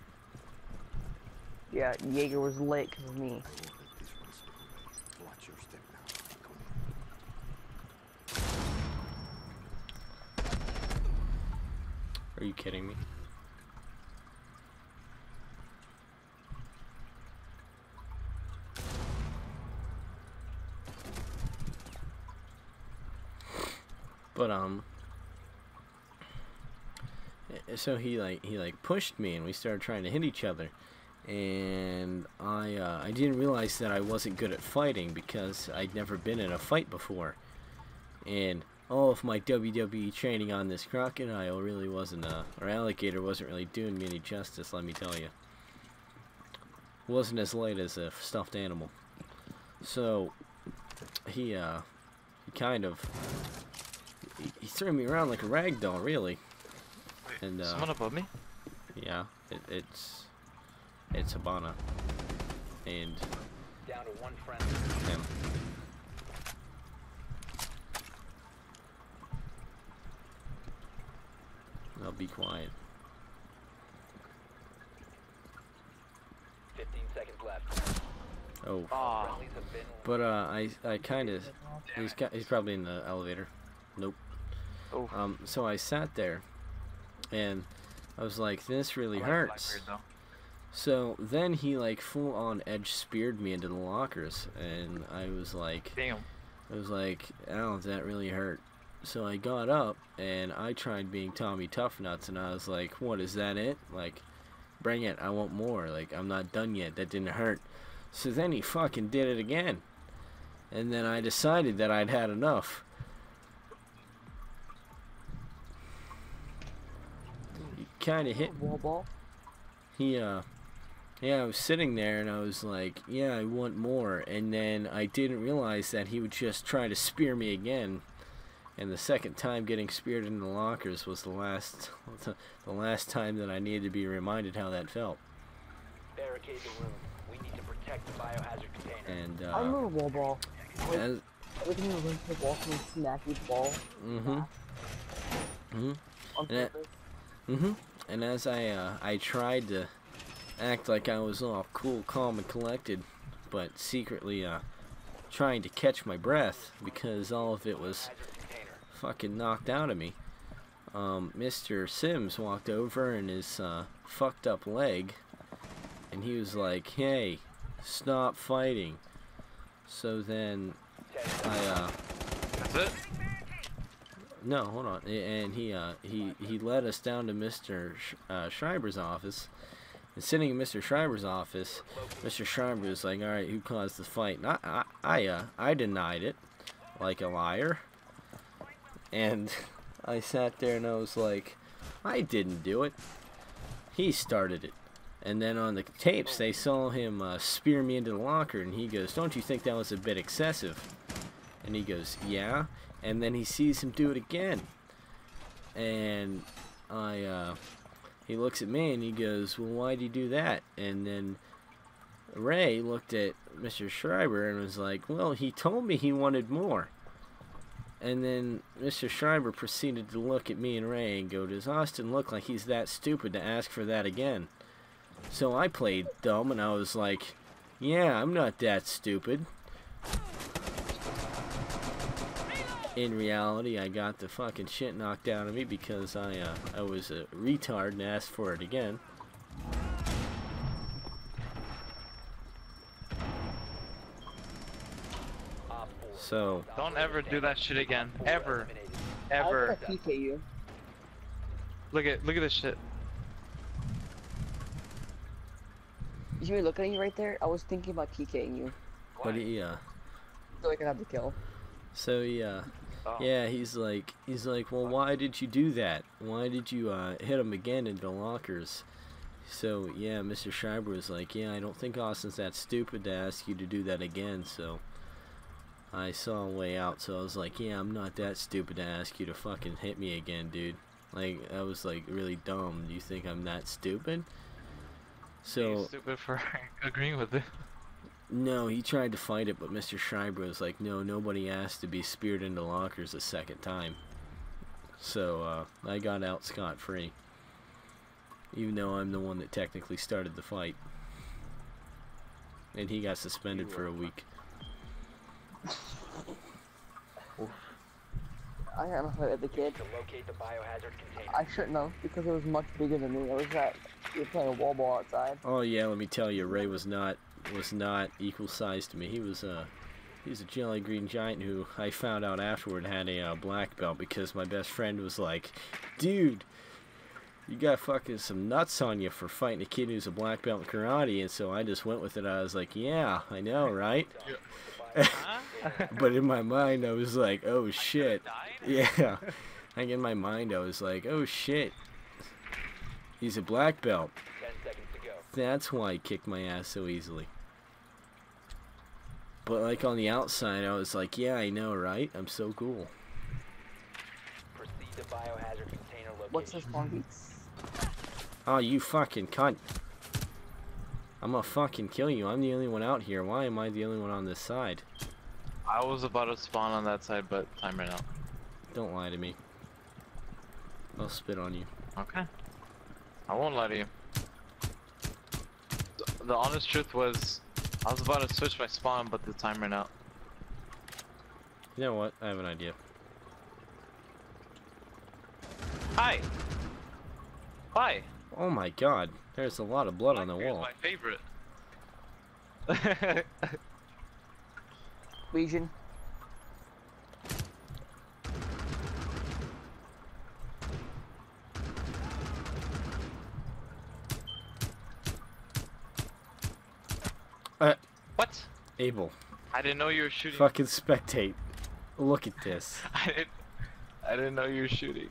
Yeah, Jaeger was late because of me. Watch your step now. Are you kidding me? But so he pushed me and we started trying to hit each other, and I didn't realize that I wasn't good at fighting because I'd never been in a fight before, and all of my WWE training on this crocodile really wasn't or alligator wasn't really doing me any justice, let me tell you. It wasn't as light as a stuffed animal. So he kind of he threw me around like a rag doll, really. And Someone above me? yeah, it's Habana, and Down to one friendly. him. I'll be quiet. 15 seconds left. Oh, Aw. Friendlies have been but I kind of he's probably in the elevator. Nope. Oh. So I sat there, and I was like, this really I like hurts. Blackbeard, though. So then he like full on edge speared me into the lockers, and I was like, Damn. ow, that really hurt. So I got up and I tried being Tommy Toughnuts, and I was like, what, is that it? Like, bring it, I want more. Like, I'm not done yet, that didn't hurt. So then he fucking did it again. And then I decided that I'd had enough. He kind of hit. Wall ball. Yeah, I was sitting there and I was like, yeah, I want more. And then I didn't realize that he would just try to spear me again. And the second time getting speared in the lockers was the last time that I needed to be reminded how that felt. barricade the room. We need to protect the biohazard container. And I remember wall ball. Like, as everything you went to the wall and smack each ball. On And purpose. And as I tried to act like I was all cool, calm, and collected, but secretly trying to catch my breath because all of it was Biohazard container. fucking knocked out of me. Mr. Sims walked over in his fucked up leg, and he was like, hey, stop fighting. So then That's it? no, hold on, and he led us down to Mr. Schreiber's office. And sitting in Mr. Schreiber's office, Mr. Schreiber was like, all right, who caused the fight? And I denied it, like a liar. And I sat there and I was like, I didn't do it. He started it. And then on the tapes, they saw him spear me into the locker, and he goes, don't you think that was a bit excessive? And he goes, yeah. And then he sees him do it again. And he looks at me and he goes, well, why'd you do that? And then Ray looked at Mr. Schreiber and was like, well, he told me he wanted more. And then Mr. Schreiber proceeded to look at me and Ray and go, does Austin look like he's that stupid to ask for that again? So I played dumb and I was like, yeah, I'm not that stupid. In reality, I got the fucking shit knocked out of me because I was a retard and asked for it again. So, Don't ever do that shit again. Ever. I Ever. was gonna PK you. Look at this shit. You see me looking at you right there? I was thinking about PKing you. but he, So I could have the kill. so he, yeah, he's like, well, why did you do that? Why did you hit him again into the lockers? So yeah, Mr. Schreiber was like, yeah, I don't think Austin's that stupid to ask you to do that again. So I saw a way out. So I was like, yeah, I'm not that stupid to ask you to fucking hit me again, dude. Like, I was like really dumb. Do you think I'm that stupid? You're So stupid for agreeing with it. No, he tried to fight it, but Mr. Schreiber was like, no, nobody asked to be speared into lockers a second time. So, I got out scot-free. Even though I'm the one that technically started the fight. And he got suspended for a week. I got in a fight with the kid. To locate the biohazard container. I shouldn't have, because it was much bigger than me. We were playing a wall ball outside. Oh yeah, let me tell you, Ray was not equal size to me. He was a jelly green giant who I found out afterward had a black belt because my best friend was like, dude, you got fucking some nuts on you for fighting a kid who's a black belt in karate. And so I just went with it. I was like, yeah, I know, right? But in my mind, I was like, oh shit. Yeah. Like in my mind, I was like, oh shit. He's a black belt. 10 seconds to go. That's why he kicked my ass so easily. But like on the outside, I was like, yeah, I know, right? I'm so cool. Proceed to biohazard container location. What's this spawn beats? Oh, you fucking cunt. I'm gonna fucking kill you. I'm the only one out here. Why am I the only one on this side? I was about to spawn on that side, but time ran out. Don't lie to me. I'll spit on you. Okay. I won't lie to you. The honest truth was, I was about to switch my spawn, but the time ran out. You know what? I have an idea. Hi! Hi! Oh my god. There's a lot of blood on the Blackbeard's wall. my favorite. Legion. What? Abel. I didn't know you were shooting. Fucking spectate. Look at this. I didn't know you were shooting.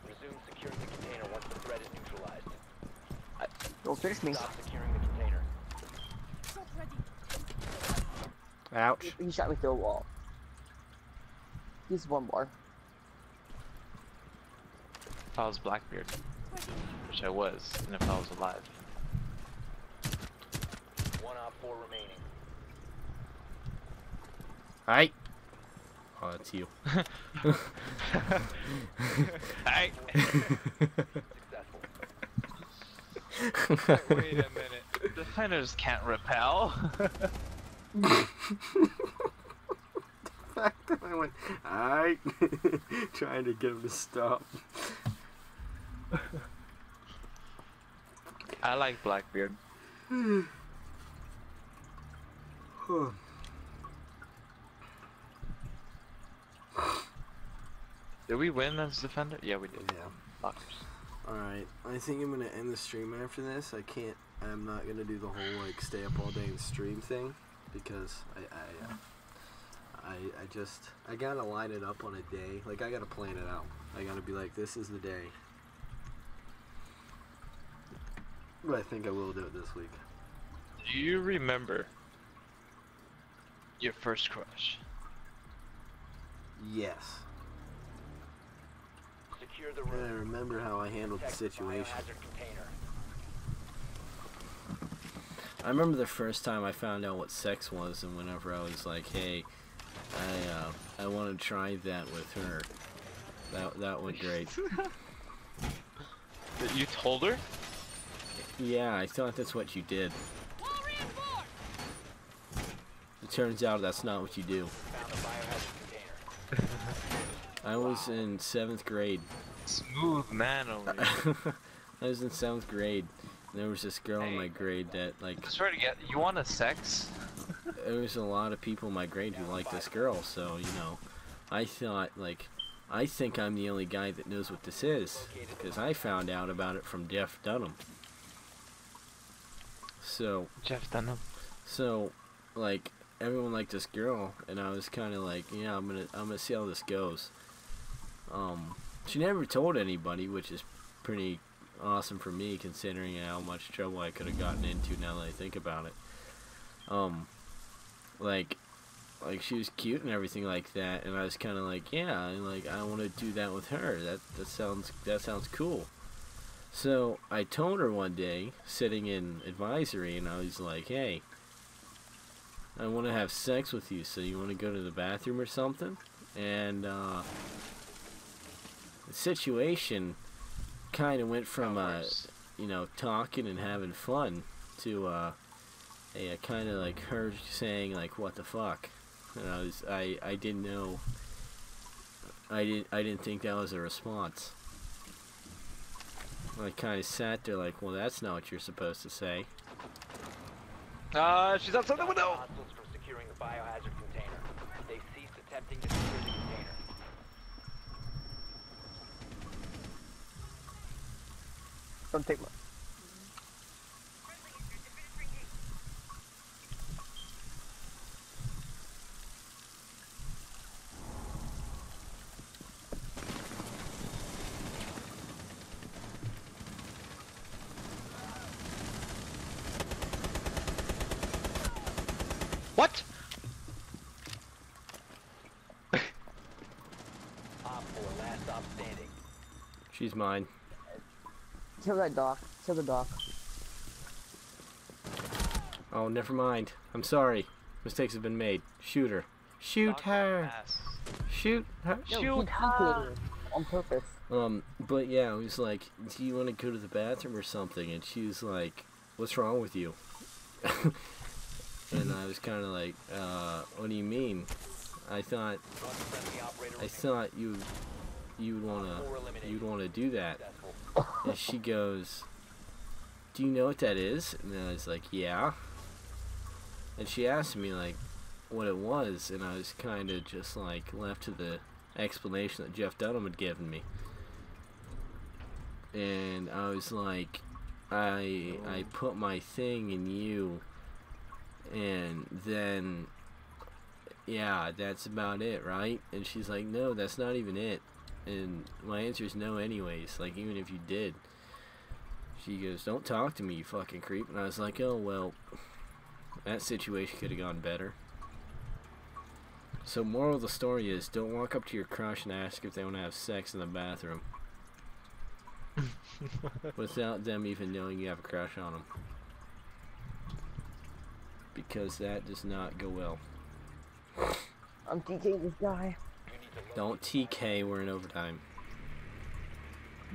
Resume securing the container once the threat is neutralized. Don't finish me. Stop securing the container. Shot ready. Ouch. He shot me through a wall. He's one bar. If I was Blackbeard, which I was, and if I was alive. One op 4 remaining. Aight. Oh, that's you. Hey! Successful. Wait a minute. Defenders can't repel. The fact that I went, aight. Trying to get him to stop. I like Blackbeard. Did we win as defender? Yeah, we did. Yeah. Lockers. Alright, I think I'm gonna end the stream after this. I'm not gonna do the whole like stay up all day and stream thing because I gotta line it up on a day. Like I gotta plan it out. I gotta be like, this is the day. But I think I will do it this week. Do you remember your first crush? Yes. Secure the And I room. remember how I handled the Protect situation. biohazard container. I remember the first time I found out what sex was, and whenever I was like, "Hey, I want to try that with her," that went great. You told her? Yeah, I thought that's what you did. Wall reinforced. It turns out that's not what you do. Found the biohazard container. I was in 7th grade. Smooth man over here. I was in 7th grade. And there was this girl in my grade that like. I swear to God, you want a sex? There was a lot of people in my grade who liked this girl, so you know, I thought like, I think I'm the only guy that knows what this is, because I found out about it from Jeff Dunham. So, Jeff Dunham. so, like, everyone liked this girl, and I was kind of like, yeah, I'm gonna see how this goes. She never told anybody, which is pretty awesome for me, considering how much trouble I could have gotten into now that I think about it. Like she was cute and everything like that, and I was kind of like, yeah, and like I want to do that with her. That sounds cool. So I told her one day, sitting in advisory, and I was like, hey, I want to have sex with you, so you want to go to the bathroom or something? And the situation kind of went from, you know, talking and having fun to a kind of like her saying like, what the fuck? And I didn't know, I didn't think that was a response. I kind of sat there like, well, that's not what you're supposed to say. She's outside the window! Hostiles from securing the biohazard container. They ceased attempting to secure the container. Don't take my. What? Op 4, last stop standing. She's mine. Kill that doc. Kill the doc. Oh, never mind. I'm sorry. Mistakes have been made. Shoot her. Shoot her. Shoot her. No, Shoot he her. on purpose. But yeah, I was like, do you want to go to the bathroom or something? And she was like, what's wrong with you? And I was kind of like, what do you mean? I thought One friendly operator you'd wanna do that. And she goes, do you know what that is? And I was like, yeah. And she asked me like what it was, and I was kind of just like left to the explanation that Jeff Dunham had given me. And I was like, I put my thing in you, and then yeah, that's about it, right? And she's like, no, that's not even it. And my answer is no anyways, like even if you did. She goes, don't talk to me, you fucking creep. And I was like, oh well, that situation could have gone better. So moral of the story is, don't walk up to your crush and ask if they want to have sex in the bathroom without them even knowing you have a crush on them, because that does not go well. I'm TKing this guy. Don't TK, we're in overtime.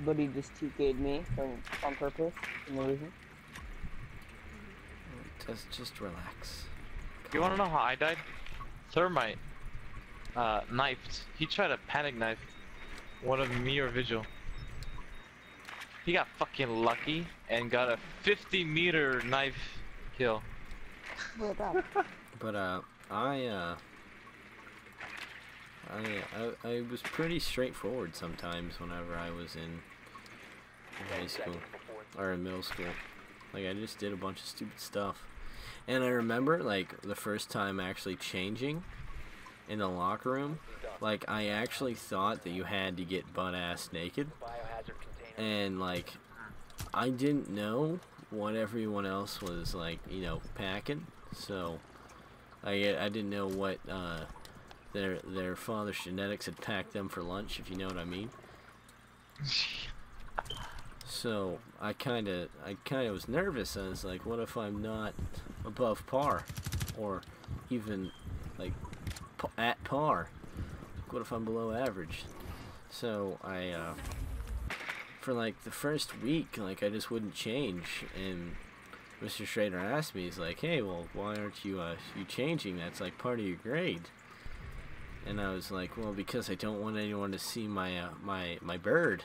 But he just TK'd me on purpose, for no reason. Just relax. You wanna know how I died? Thermite knifed. He tried to panic knife one of me or Vigil. He got fucking lucky and got a 50-meter knife kill. What about? But I was pretty straightforward sometimes whenever I was in high school or in middle school. Like I just did a bunch of stupid stuff. And I remember like the first time actually changing in the locker room, like I actually thought that you had to get butt-ass naked. And like I didn't know what everyone else was like, you know, packing. So I didn't know what their father's genetics had packed them for lunch, if you know what I mean. So I kind of was nervous. I was like, what if I'm not above par, or even like at par? What if I'm below average? So I for like the first week, like I just wouldn't change, and Mr. Schrader asked me, he's like, hey, well, why aren't you changing? That's like part of your grade. And I was like, well, because I don't want anyone to see my my bird.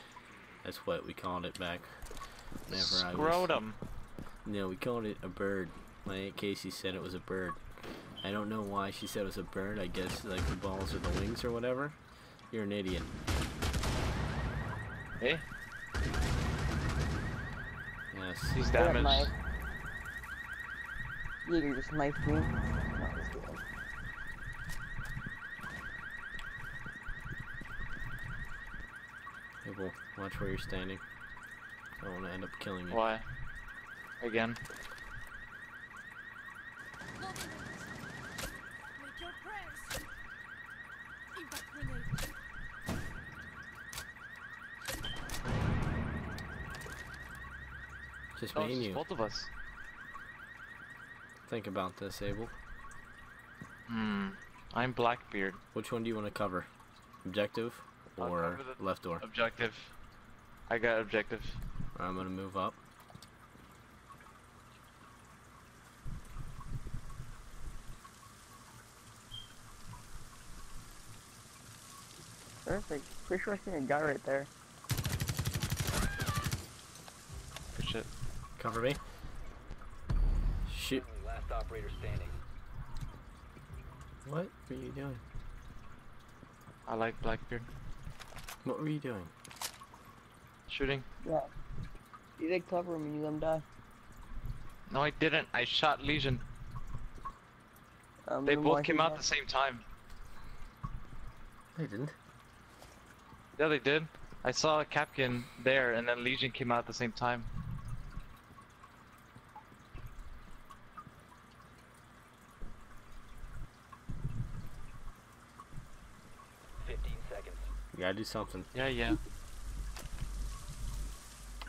That's what we called it back whenever Scrotum. No, we called it a bird. My Aunt Casey said it was a bird. I don't know why she said it was a bird. I guess like the balls or the wings or whatever. You're an idiot. Eh? Yes. He's That damaged. knife. You can just knife me. Not this good. Hey, well, watch where you're standing. I don't want to end up killing you. Why? Again? Make your prayers. Impact grenade. Just No, me it's and just you. both of us. Think about this, Abel. I'm Blackbeard. Which one do you want to cover? Objective I'll or cover the left door? Objective. I got objective. I'm gonna move up. Perfect. Pretty sure I seen a guy right there. Good shit. Cover me. Shoot. Last operator standing. What were you doing? I like Blackbeard. What were you doing? Shooting. Yeah. You did cover him and you let him die. No, I didn't. I shot Legion. They Then both why came he out died? the same time. I didn't. Yeah, they did. I saw Capkin there, and then Legion came out at the same time. You gotta do something. Yeah, yeah.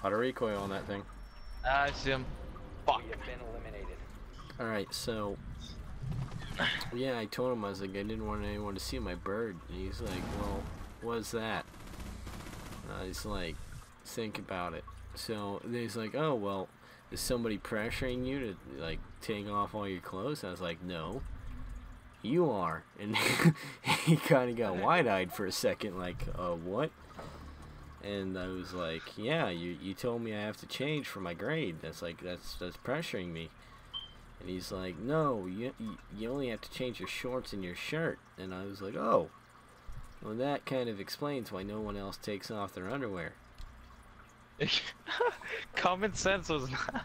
Auto recoil on that thing. I see him. Fuck. We have been eliminated. Alright, so yeah, I told him, I was like, I didn't want anyone to see my bird. And he's like, well, what's that? And I was like, think about it. So he's like, oh, well, is somebody pressuring you to, like, take off all your clothes? I was like, no. You are. And he kind of got wide-eyed for a second, like, what? And I was like, yeah, you told me I have to change for my grade. That's like, that's pressuring me. And he's like, no, you only have to change your shorts and your shirt. And I was like, oh. Well, that kind of explains why no one else takes off their underwear. Common sense was not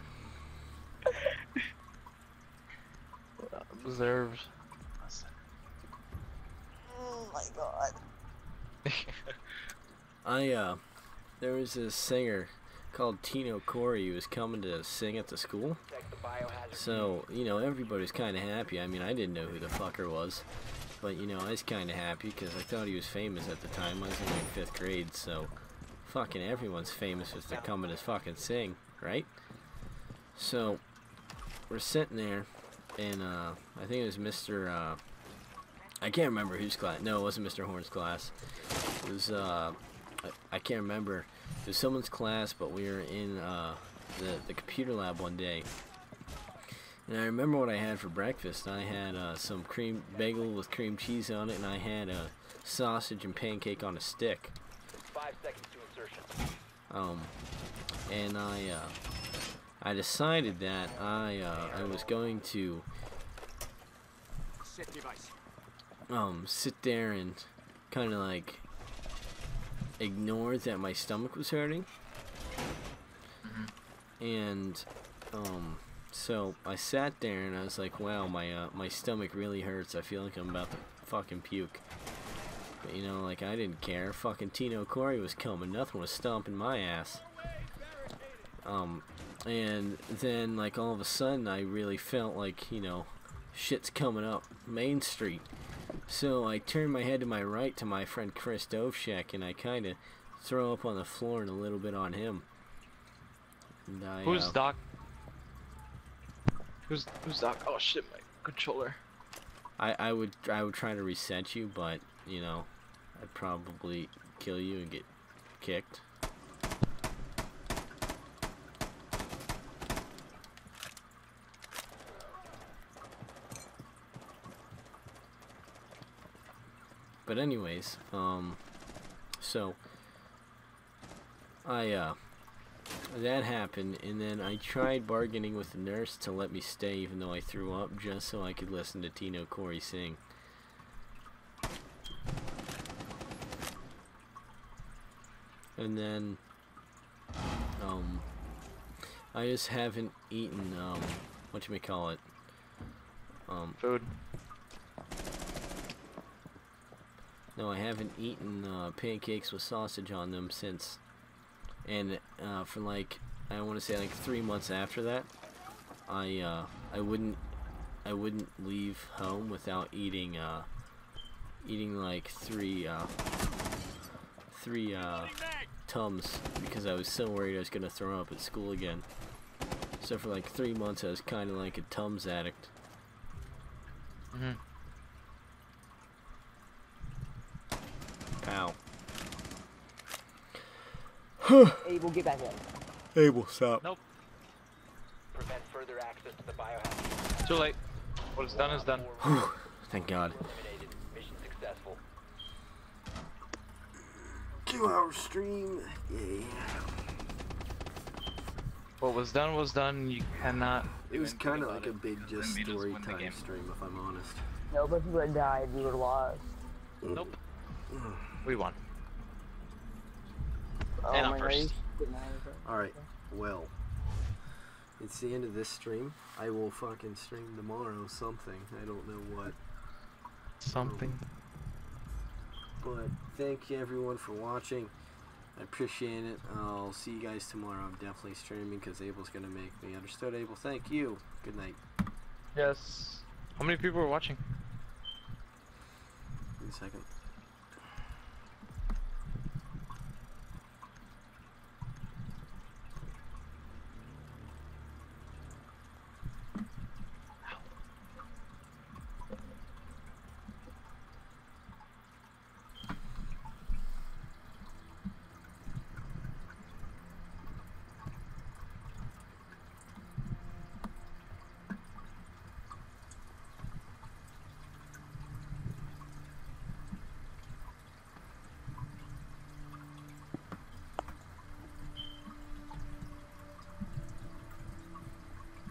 observed. Oh my god. There was this singer called Tino Corey who was coming to sing at the school. Check the biohazard. So, you know, everybody's kind of happy. I mean, I didn't know who the fucker was. But, you know, I was kind of happy because I thought he was famous at the time. I was only in 5th grade, so fucking everyone's famous if they're coming to fucking sing, right? So, we're sitting there, and I think it was Mr. I can't remember whose class. No, it wasn't Mr. Horn's class. It was, I can't remember. It was someone's class, but we were in the computer lab one day. And I remember what I had for breakfast. I had some cream bagel with cream cheese on it, and I had a sausage and pancake on a stick. 5 seconds to insertion. And I decided that I was going to sit there and kind of like ignore that my stomach was hurting. And so I sat there and I was like, wow, my stomach really hurts. I feel like I'm about to fucking puke. But, you know, like, I didn't care. Fucking Tino Corey was coming. Nothing was stomping my ass. And then, like, all of a sudden, I really felt like, you know, shit's coming up Main Street. So I turned my head to my right to my friend Chris Dovshek, and I kind of throw up on the floor and a little bit on him. And I, Who's Doc? Who's Doc? Oh shit, my controller. I would try to reset you, but, you know, I'd probably kill you and get kicked. But anyways, so that happened, and then I tried bargaining with the nurse to let me stay even though I threw up, just so I could listen to Tino Corey sing. And then I just haven't eaten whatchamacallit, Food. no, I haven't eaten pancakes with sausage on them since, and for like, I want to say like 3 months after that, I wouldn't leave home without eating like three Tums, because I was so worried I was gonna throw up at school again. So for like 3 months, I was kind of like a Tums addict. Mhm. Pow. Abel, get back in. Abel, stop. Nope. Prevent further access to the biohazard. Too late. What is done is done. Thank God. Eliminated. Mission successful. 2-hour stream. Yay. What was done. You cannot. It was even kind think of like about a big it. just They made us story win the time game. stream, if I'm honest. No, but if we would have died, we would have lost. Nope. We won. Oh And my I'm god, you first. should not have done. Alright, well. It's the end of this stream. I will fucking stream tomorrow something. I don't know what. Something. But thank you everyone for watching. I appreciate it. I'll see you guys tomorrow. I'm definitely streaming because Abel's going to make me. Understood, Abel? Thank you. Good night. Yes. How many people are watching? In a second.